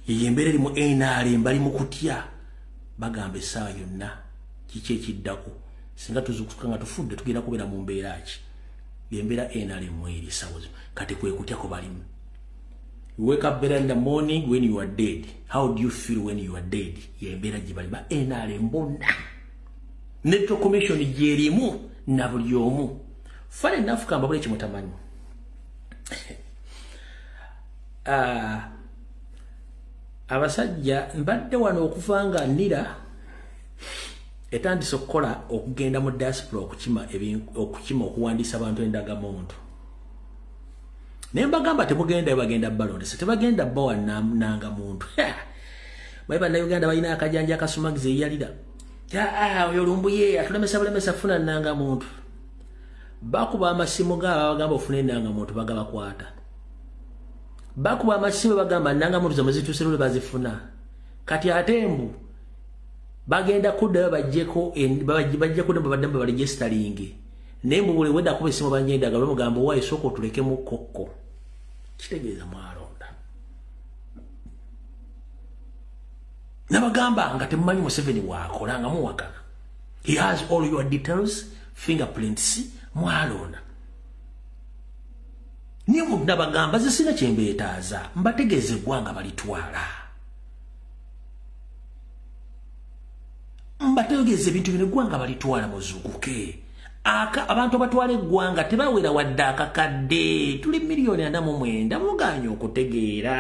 Speaker 1: Yembere limu NRM bali mu kutya bagambe sawa yonna kiki ekiddako singa tuzukuka nga tufudde tugenda kubeera mu mbeera ki yembera NRM eri sawa zino kati kwe kutya ko balimu. You wake up better in the morning when you are dead. How do you feel when you are dead? Yembera gibali ba NRM bonna Network Commission gyerimu na buli omu. Fane nafuka mbabule kimutamanyi. Abasajja mbadde wano okuvanga nira etandise okukola okugenda mu diaspora okukima okuwandiisa abantu endagamuntu. Naye mbagamba temugenda bagenda balondesa tebagenda bawa nanga muntu. Bayi bannayuganda balina akajanja akasumagiza eyalira. Oyo lumbuye atulemesa bulemesa funa nanga muntu. bakuba amasimu gaaba bagamba ofune nanga muntu bagaba kwata bakuba amasimu bagamba nanga muntu zamazituuse lule bazifuna kati atembu bagenda kudda bajjeko bajja kudda badamba ba registering nembu buli weda kuba esimu banyenda galo mugambo wa isoko tuleke mu kokko kitegeeza mwalonda nabagamba nga temumanyi Museveni wakolanga muwaka he has all your details fingerprints mwalonda niyo nabagamba zisina kyembeetaaza mbategeeze gwanga balitwala mbategeeze bintu bino gwanga balitwala muzukuke abantu batwala eggwanga tebawera wadde akakadde tuli miliyoni 49 muganya okutegeera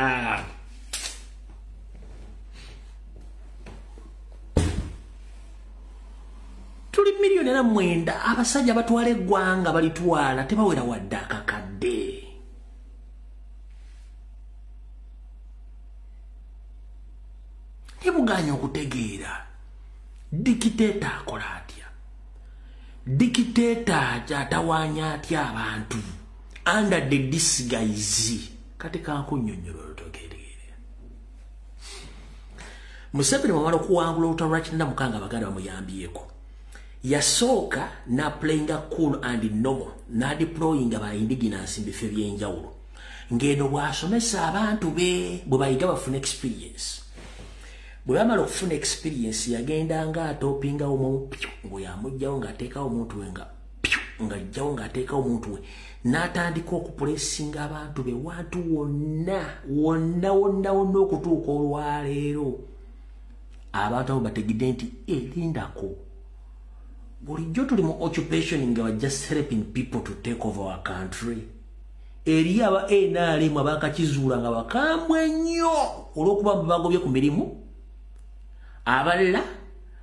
Speaker 1: tuli miliyoni 49 abasajja batwala eggwanga balitwala tebawera wadde akakadde tebuganya okutegeera dikiteta akola atya dikiteta atawanya atya abantu under the disguise kati kankunyonyola otoketegeere Museveni wamala okuwangula olutalo lwa 96 abaganda bamuyambyeko yasooka na playinga cool and normal na deployinga ba indigenous mbife byenjawulo ngeno bwasomesa abantu be bwe bayiga bafuna experience bwe bamala okufuna experience yagenda nga atopinga omuntu ngo yamujjawo ng'ateekawo omuntu we nga ajjawo ng'ateekawo omuntu we n'atandika okupulesinga abantu be wantu wonna okutuuka olwaleero abantu abo bategedde nti erindako bulijjo tuli mu occupation nga just helping people to take over our country eri aba NRM abakakizuula nga bakambwe nnyo olw'okuba bagobye ku mirimu abalala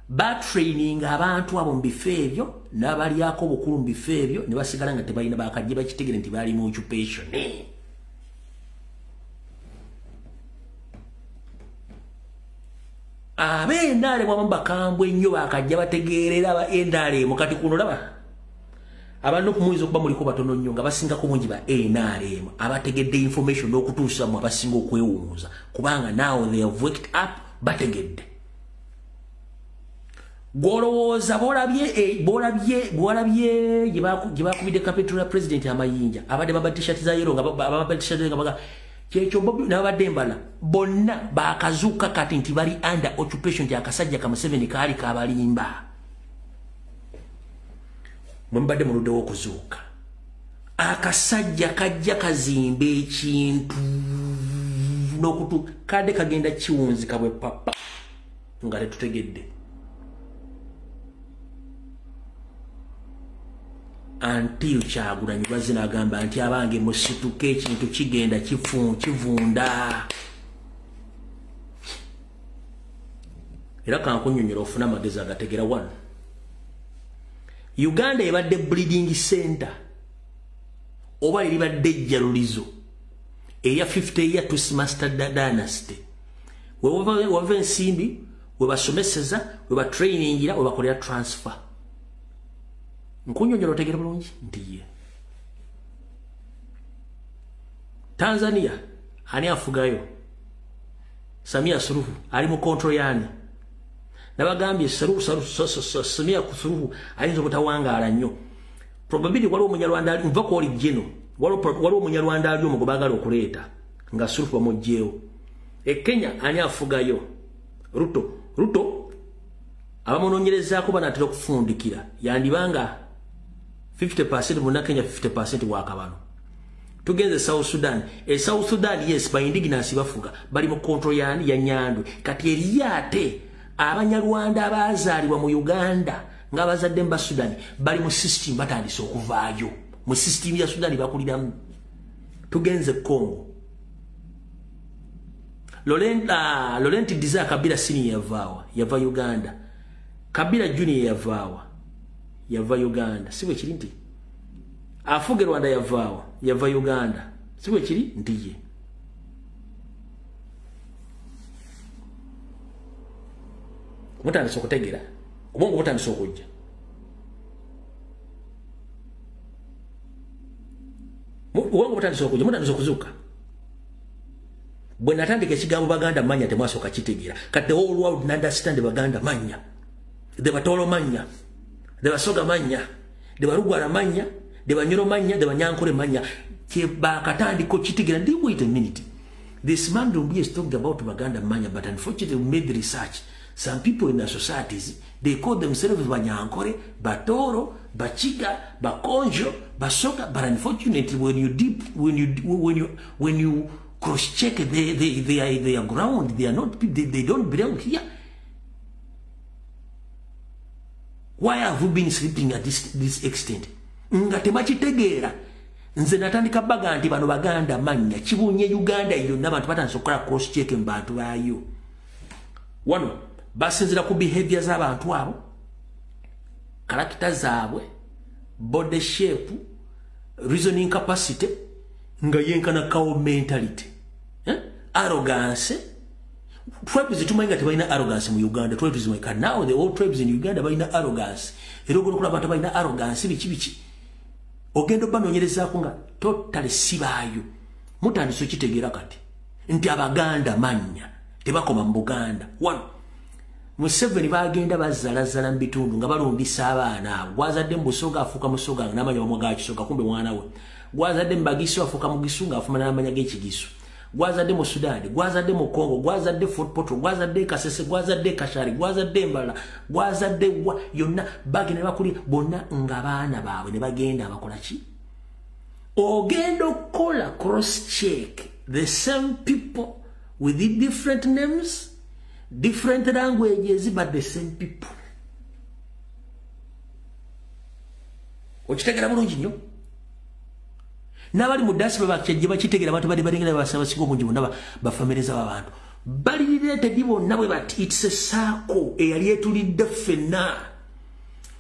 Speaker 1: batraining abantu abo mu bifo ebyo n'abalyako obukulu mu bifo ebyo ne basigala nga tebalina bakajje bakitegere nti bali mu occupation ab'endale bwamu bakambwe ennyo bakajja bategeerera aba endale kati kuno laba abantu okumuyiza okuba muliko batono nnyo nga basingako bungi ba NRM abategedde information n'okutuusa mu abasinga okwewuuza kubanga now they have waked up bategedde golowooza bolabye gye bakubidde kapitula president amayinja abadde baba t-shirt za yero nga baba t-shirt nga baga kyekyo bobi n'abadde mbala bonna bakazuuka kati nti bali under occupation nti akasajja ka Museveni kaali kabalimba mwe mbadde muluddewo okuzuuka akasajja kajja kazimba ekintu n'okutu kadde kagenda kiwunzika bwe papa nga tetutegedde until Kyagulanyi lwazze n'agamba nti abange musituke ekintu kigenda kivunda era kankunyonyola ofuna amagezi agategera wano Uganda ebadde breeding center oba eribadde ejjalulizo eya 50 year Tusimasta dynasty weva ensimbi webasomeseza webatrainingira webakolera transfer nkunyonyola otegera bulungi ndiye Tanzania ani afugayo Samia Suluhu ali mu control yani nabagambye Samia Suluhu ayinza obutawangaala nnyo probably waliwo Munyarwanda ali mva ko gino waliwo Munyarwanda ali omugobagala okuleeta nga Suluhu bamugjeewo Kenya ani afugayo Ruto abamunonyerezaako banatera okufundikira yandibanga 50% muna Kenya 50% wakabano tugenze South Sudan South Sudan yes by indigenous bafuga bali mu control yani ya Nyandwe kati eriyate abanyarwanda abazaalibwa mu Uganda ngabazadde mba Sudan bali mu system batandise okuvaayo mu system ya Sudan bakuliramu tugenze Congo Laurent Desire Kabila senior yava Uganda Kabila Junior yava Uganda siwe kiri nti afuge Rwanda yava Uganda siwe kiri ndiye mutandise okutegera obongo butandise okujja mutandise okuzuka bwe natandika ekigambo baganda manya temwasooka kitegeera kati the whole world understand baganda manya de batolo manya de basoga manya de barugwara manya de banyoro manya de banyankore manya ke bakatandiko kitegeera ndi wait a minute this man Lumbi is talking about baganda manya but unfortunately we made the research some people in the societies they call themselves banyankore batoro bachiga bakonjo basoga but unfortunately when you cross check their ground they are not they don't belong here. Why have you been sleeping at this extent? Ngate machitegeera nze natandika baga nti bano baganda manya kibunye Uganda iyo n'abantu batansokola cross check mbantu bayo wano basinzira ku behavior z'abantu abo character zaabwe body shape reasoning capacity nga yenkana kawo mentality arrogance tribes tumayinga tebalina arrogance mu Uganda tribes mweka now the old tribes in Uganda balina arrogance erogo kula abantu balina arrogance bichi ogendo banonyereza ko nga totally sibayo mutandise kitegeera kati nti abaganda manya tebakoma mu Buganda one Museveni bagenda bazalazala mbitundu nga balondisa abaana gwazadde mbusoga afuka musoga namanya omwaga kisoga kumbe mwana we gwazadde mbagiso afuka mugisunga afumana namanya gekigiso gwazadde mu Sudan gwazadde mu Congo gwazadde Fort Portal gwazadde Kasese gwazadde Kashari gwazadde Mbala gwazadde yonna bagenda bakuli bonna nga baana baabwe ne bagenda abakola ki ogendo kola cross check the same people with the different names different languages but the same people okitegera bulungi nnyo nabali mu diaspora bakyeje bakitegera abantu bali balengera basaba sigo mungi bonna bafamiliza abantu bali related bonna bwe bati it's a circle eyali etulidde ffenna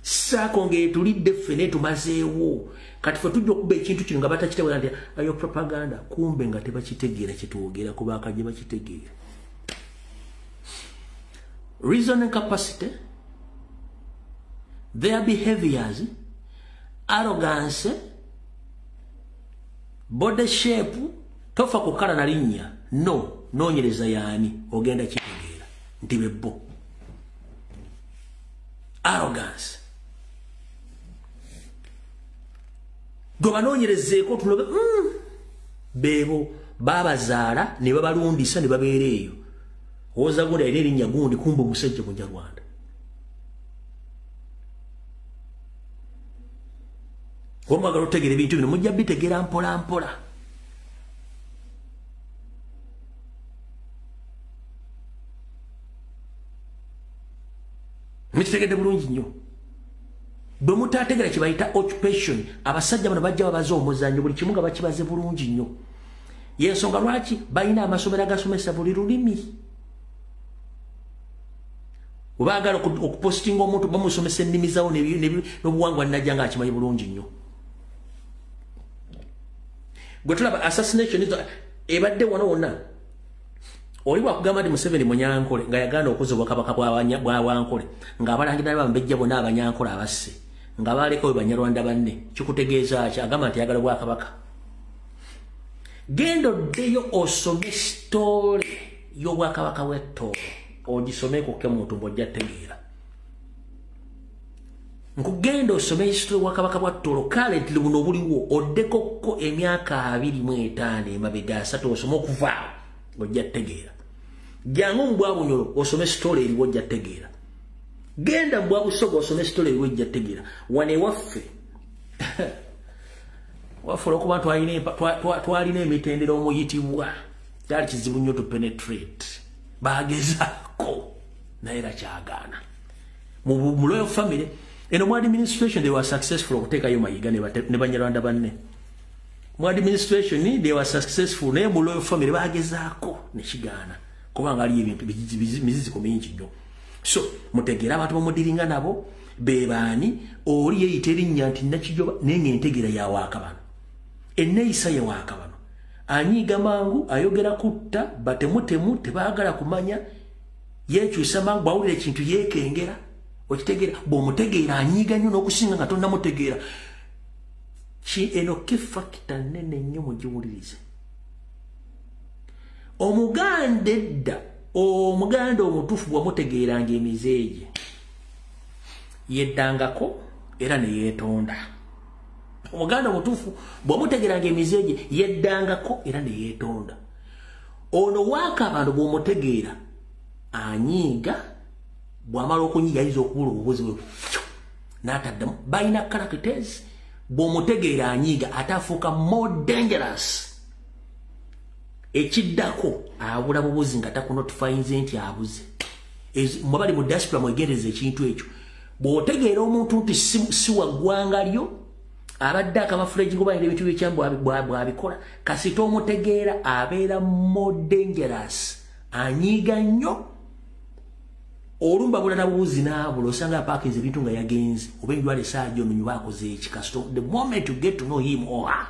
Speaker 1: sako ngeetulidde ffenna tumazeewo kati fe tujja okuba ekintu kino nga batakitegeera nti ayo propaganda kumbe nga tebakitegeera kyetwogera kuba akaje bakitegeera reasoning capacity, their behaviors, arrogance, body shape, tofa kukala na linya, no nyereza yani, ogenda kitegeera, ntibebo. Arrogance. Goba nonyerezeko tulobe, bebo, baba zara, ni baba lundisa, ni baba ereyo. Oza gunda eri nyagundi kumbe musajja mu Rwanda omagalo tegere bintu bino mujja bitegera mpola mpola mitegede bulungi nnyo bwe mutategera kibayita occupation abasajja bano bajja babaza omuzanyo buli kimuga bakibaze bulungi nnyo yensonga lwaki balina amasomero agasomesa buli lulimi ubagala okupostinga omuntu bamusomesa ennimi zawo n'obuwangwa najja nga akimanyi bulungi nnyo gwe tulaba assassination ebadde wano wonna oli wakugamba nti Museveni munyankole nga yaganda okuza obwakabaka bwa Wankole ng'abalangira bambejja bonna abanyankole abasse nga balekawo banyarwanda banne kikutegeeza ki agamba nti yagala bwakabaka genda oddeyo osome story y'obwakabaka bw'Ettoolo ogisomeko ke muntu bojja tegeera nkugenda osome history wakabaka bwa Toolo currently buno buliwo oddekoko emyaka 25 emabega 3 osome okuva ojja tegeera jangu mbwa bunyolo osome story eri ojja tegeera genda mbwa busogo osome story eri ojja tegeera wane waffe waffe okuba twalina emitendera omuyitibwa kyali kizibu nnyo to penetrate bagezako naera kyagaana mu Royal Family eno mu administration they were successful okuteekayo mayiga ne banyarwanda banne mu administration they were successful naye mu Royal Family bagezaako nekigaana kubanga ali ebintu miziziko mingi nnyo so mutegeera abantu bamudiringa nabo bebaani oli yeyita erinnya nti Nakijoba nenga entegeera ya Waakabano enneeyisa ya Waakabano anyiga mangu ayogera kutta batemutemu tebaagala kumanya yekyusa mangu bawulira ekintu yeekengera okitegeera bw'omutegeera anyiga nnyo n'okusinga nga tonnamutegeera eno key factor nene nnyo mugiwulirize. Omuganda edda, omuganda omutuufu bwamutegeeranga emizeeye yeddangako era ne yeetonda. Omuganda omutuufu bwamutegeeranga emizeeye yeddangako era ne yeetonda. Ono waaka abantu bw'omutegeera anyiiga, bw'amala okunyiiga ayinza okubula obubuzi bwe n'ataddamu. Balina characters, bw'omutegeera anyiiga ate afuuka more dangerous. Ekiddako abula bubuzi nga takunotifayinze nti abuze. Mwabali mu diaspora mwegendereza ekintu ekyo. Bw'otegeera omuntu nti si wa ggwanga lyo, abadde akamafuleji kubalira ebintu byekyambu bw'abikola, kasita omutegeera abeera more dangerous. Anyiiga nnyo. Olumba bulala bubuzi n'abula osanga apaakinze ebintu nga yagenze, oba enjwala essaawa gy'omenyi baakoze eki. Kasita the moment you get to know him or her,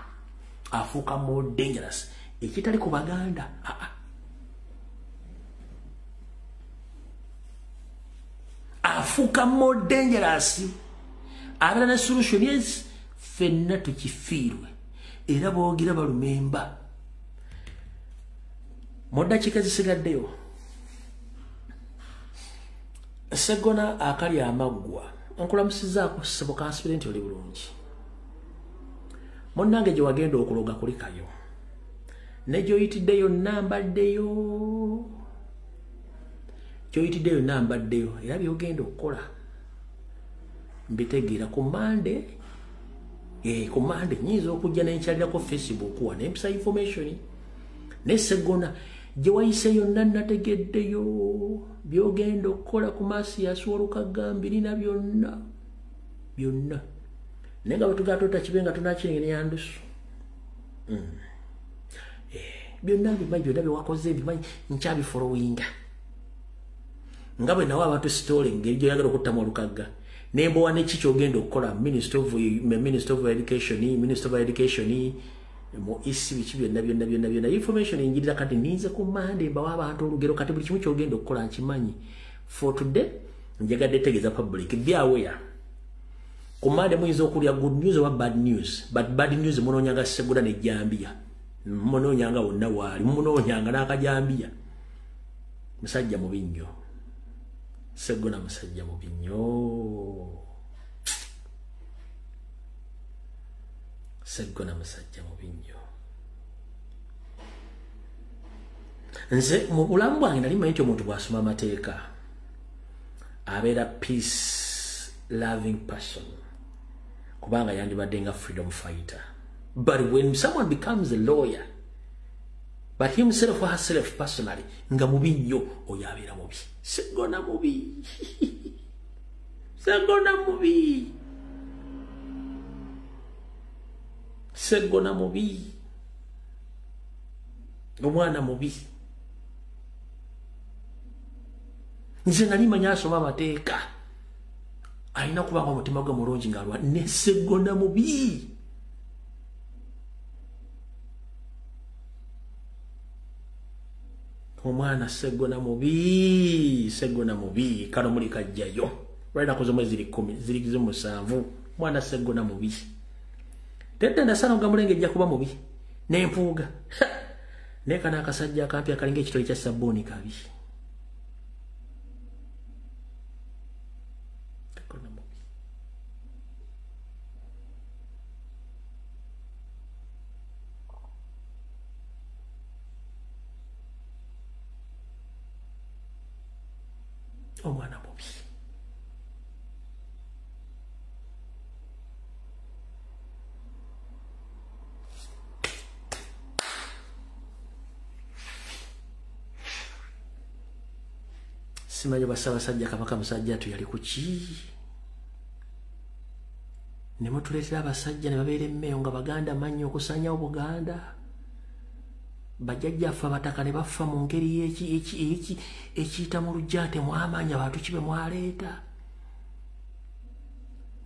Speaker 1: afuuka more dangerous. Ekitali ku Baganda. Afuuka more dangerous. Abeera ne solution yes, ffenna tukifiirwe. Era boogira balumemba. Mu ddakiika zisigaddeyo, Segona akali amaggwa nkulamusizaako ssebo kansubire nti oli bulungi. Munnange gye wagenda okuloga kulikayo. Ne gyoyitiddeyo nambaddeyo. Gyoyitiddeyo nambaddeyo. Era byogenda okukola mbitegeera ku Monday. Ku Monday nyinza okujja nenkyalirako Facebook wa nempisa information. Ne Segona gye wayise yonna nategeddeyo. Byogenda okukola ku Maasi yaswoluka gambirina byonna. Byonna. Naye nga bwetugaata otakibenga tunakinenge ne yandusu. Byonna bimanyi byonna byewakoze bimanyi nkyabifolowinga. Nga bwe nawe abantu story ngeri gyoyagala okuttamu olukagga. Nembowa neki kyogenda okukola Minister of Education, mu isi biki byonna information enjirira kati ninze ku Monday mbawa abantu olugero kati buli kimu kyogenda okukola nkimanyi. For today njagadde tegeeza public be aware. Ku Monday muyinza okulya good news oba bad news, but bad news munoonyanga Segula ne Jambia. Munoonyanga wonna waali, munoonyanga n'akajambia. Musajja mubi nnyo. Segona musajja mubi nnyo. Segona musajja mubi nnyo. Nze mu bulamu bwange nali manyi nti omuntu bw'asoma amateeka abeera peace loving person, kubanga yandibadde nga freedom fighter. But when someone becomes a lawyer, but himself or herself personally, nga mubi nnyo, oyo abeera mubi. Segona mubi. Segona mubi. Segona mubi. Omwana mubi. Nze nali manyi asoma amateeka alina kubanga omutima gwe mulungi ng'alwa ne Segona mubi. Omwana Segona mubi. Segona mubi. Kano muli kajjayo. Lwalina kuzomwe ziri 10 ziri 7. Mwana Segona mubi. Tete ndasana nga mulenge jja kuba mubi. N'empuuga. Neka n'akasajja akampya kalinga ekitoli kya sabbuuni kabi. Omwana mubi. Simanyi Bassaabasajja Kabaka Musajjatu yali ku ki? Ne mutuleetera abasajja ne babeera emmeeyo nga Baganda manyi okusanyawo Buganda. Bajjajjaffe abataka ne bafa mu ngeri ekiyita mu lujja ate mwamanya abantu kibe mwaleeta.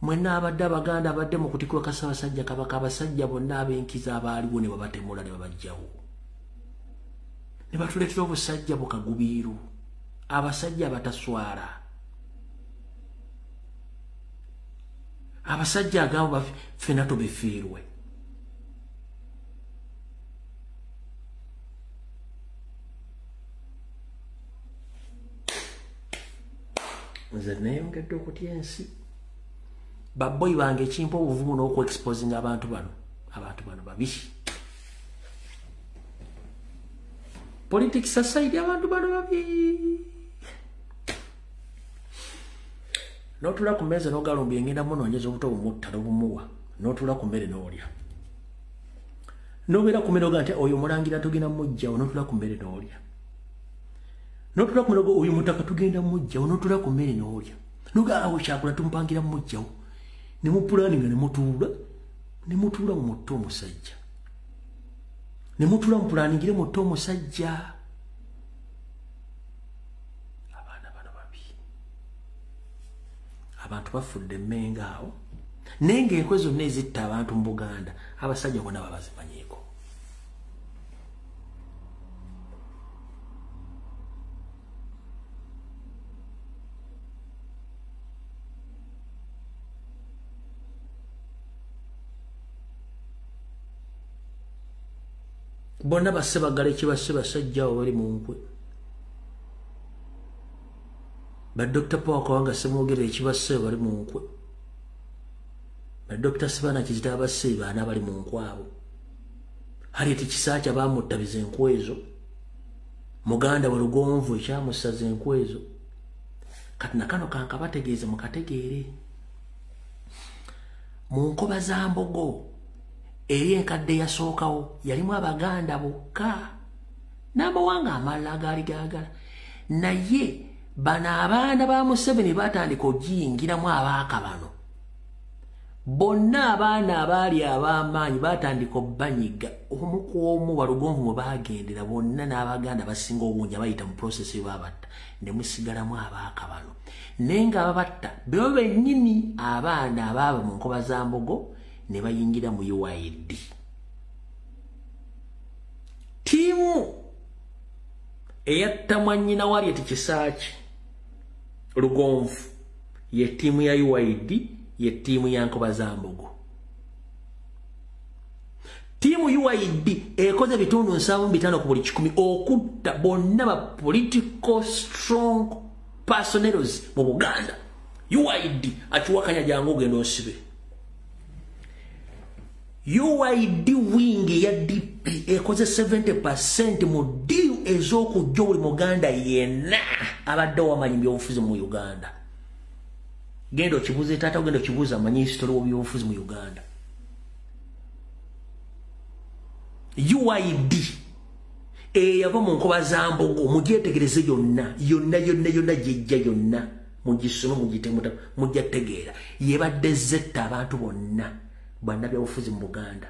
Speaker 1: Mwenna abadde Abaganda abadde mu kutikwa ka Ssaabasajja Kabaka, abasajja bonna ab'enkiza abaaliwo ne babatemula ne babajjawo. Ne batuleetera obusajja bukagubiiru, abasajja abataswala, abasajja agamba ffenna tubifiirwe. nze neyongedde okutya ensi baboyi bange kimpa obuvumu n'okuexposinga abantu bano babi politics aside abantu bano babi n'otula ku mmeeza n'ogalumbi engenda munoonyeza obuto bumutta n'obumuwa n'otula ku mmere n'olya n'obeera ku mmere oga nti oyo mulangira tugenda mujjawo n'otula ku mmere n'olya n'otula ku mmere oyo mutaka tugenda mujjawo n'otula ku mmere n'olya n'oga awo kyakula tumpangira mujjawo ne mupulaninga ne mutuula mu mutta omusajja ne mutuula mupulaningire mutta omusajja abaana bano babi abantu bafudde emmenga awo naye ng'enkwe zonna ezitta abantu mu Buganda abasajja bonna babazimanyiiko bonna basse bagala ekibasse basajja abo bali mu nkwe ba Dr. Paul Kawanga semwogera ekibasse bali mu nkwe ba Dr. Sibana Kizita abasse baana bali mu nkwabo Harriet Kisakya bamutabiza enkwezo Muganda wa Lugonvu ekyamusaza enkwezo kati nakano kankabategeeze mukategeere mu nkoba za Mbogo eri enkadde yasookawo yalimu Abaganda bokka n'amawanga amalala agaali gaagala naye bano abaana ba Museveni batandika ogiyingiramu abaaka bano bonna abaana abaali ab'amaanyi batandika obbanyiga omu ku omu Walugonvu mwe baagendera bonna n'Abaganda basinga obungi abayita mu process babatta ne musigalamu abaaka bano naye nga ababatta bo bennyini abaana abaaba mu nkoba za Mbogo ne bayingira mu UID tiimu eyatta mwannyina wa Harriet Kisakya Lugonvu ye tiimu ya UID ye tiimu ya nkoba za Mbogo tiimu UID ekoze bitundu 75 ku buli 10 okutta bonna ba political strong personalities mu Buganda UID atuwakanya jangu ogenda osibe UID wing ya DP ekoze 70% mu deal ez'okujja buli Muganda yenna abadde wamanyi byobufuzi mu Uganda genda okibuuze taata ogenda okibuuza amanyi history w'ebyobufuzi mu Uganda UID eyava mu nkoba za Mbogo mugyetegereze yonna gyejja yonna mugisome mugitemuta mugyategeera yebadde zetta abantu bonna bonna byobufuzi mu Buganda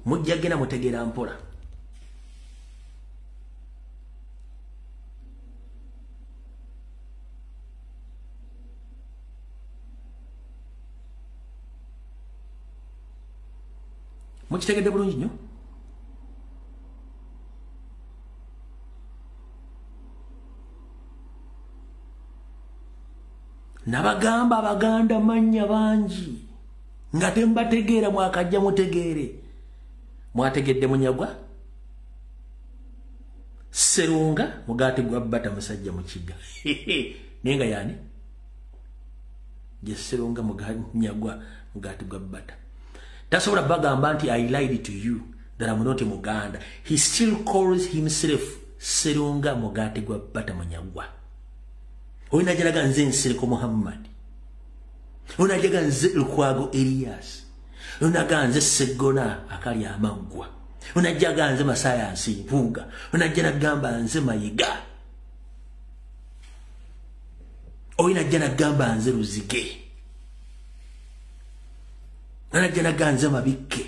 Speaker 1: mujja gena mutegeera mpola mukitegedde bulungi nnyo nabagamba Abaganda mannya bangi nga tembategeera mwakajja mutegeere mwategedde Munyagwa Serunga Mugaati gwa Bata musajja mukiga nenga yani je Serunga Munyagwa Mugaati gwa Bata tasobola bagamba nti I lied to you that I'm not Muganda. He still calls himself Serunga Mugaati gwa Bata Munyagwa. Oyina jalaga nze Nsiriko Muhammad. Oyina jalaga nze Lukwago Elias. Oyina jalaga nze Segona akali amaggwa. Oyina jalaga nze Masayansi Mpuuga. Oyina jalaga nze Mayiga. Oyina jalaga nze Luzige. Oyina jalaga nze Mabikke.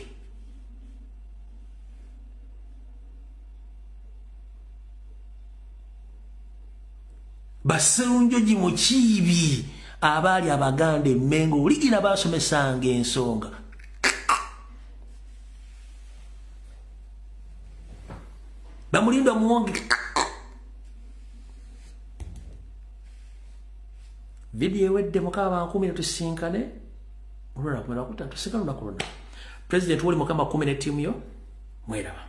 Speaker 1: Baserunjoji mukibi abali Abaganda Emmengo uligira basomesanga ensonga bamulinda muwonge video wedde mukaba 10 tusinkane olora kumera kutatu sekano nakulona President wali mukama 10 ne team yo mweraba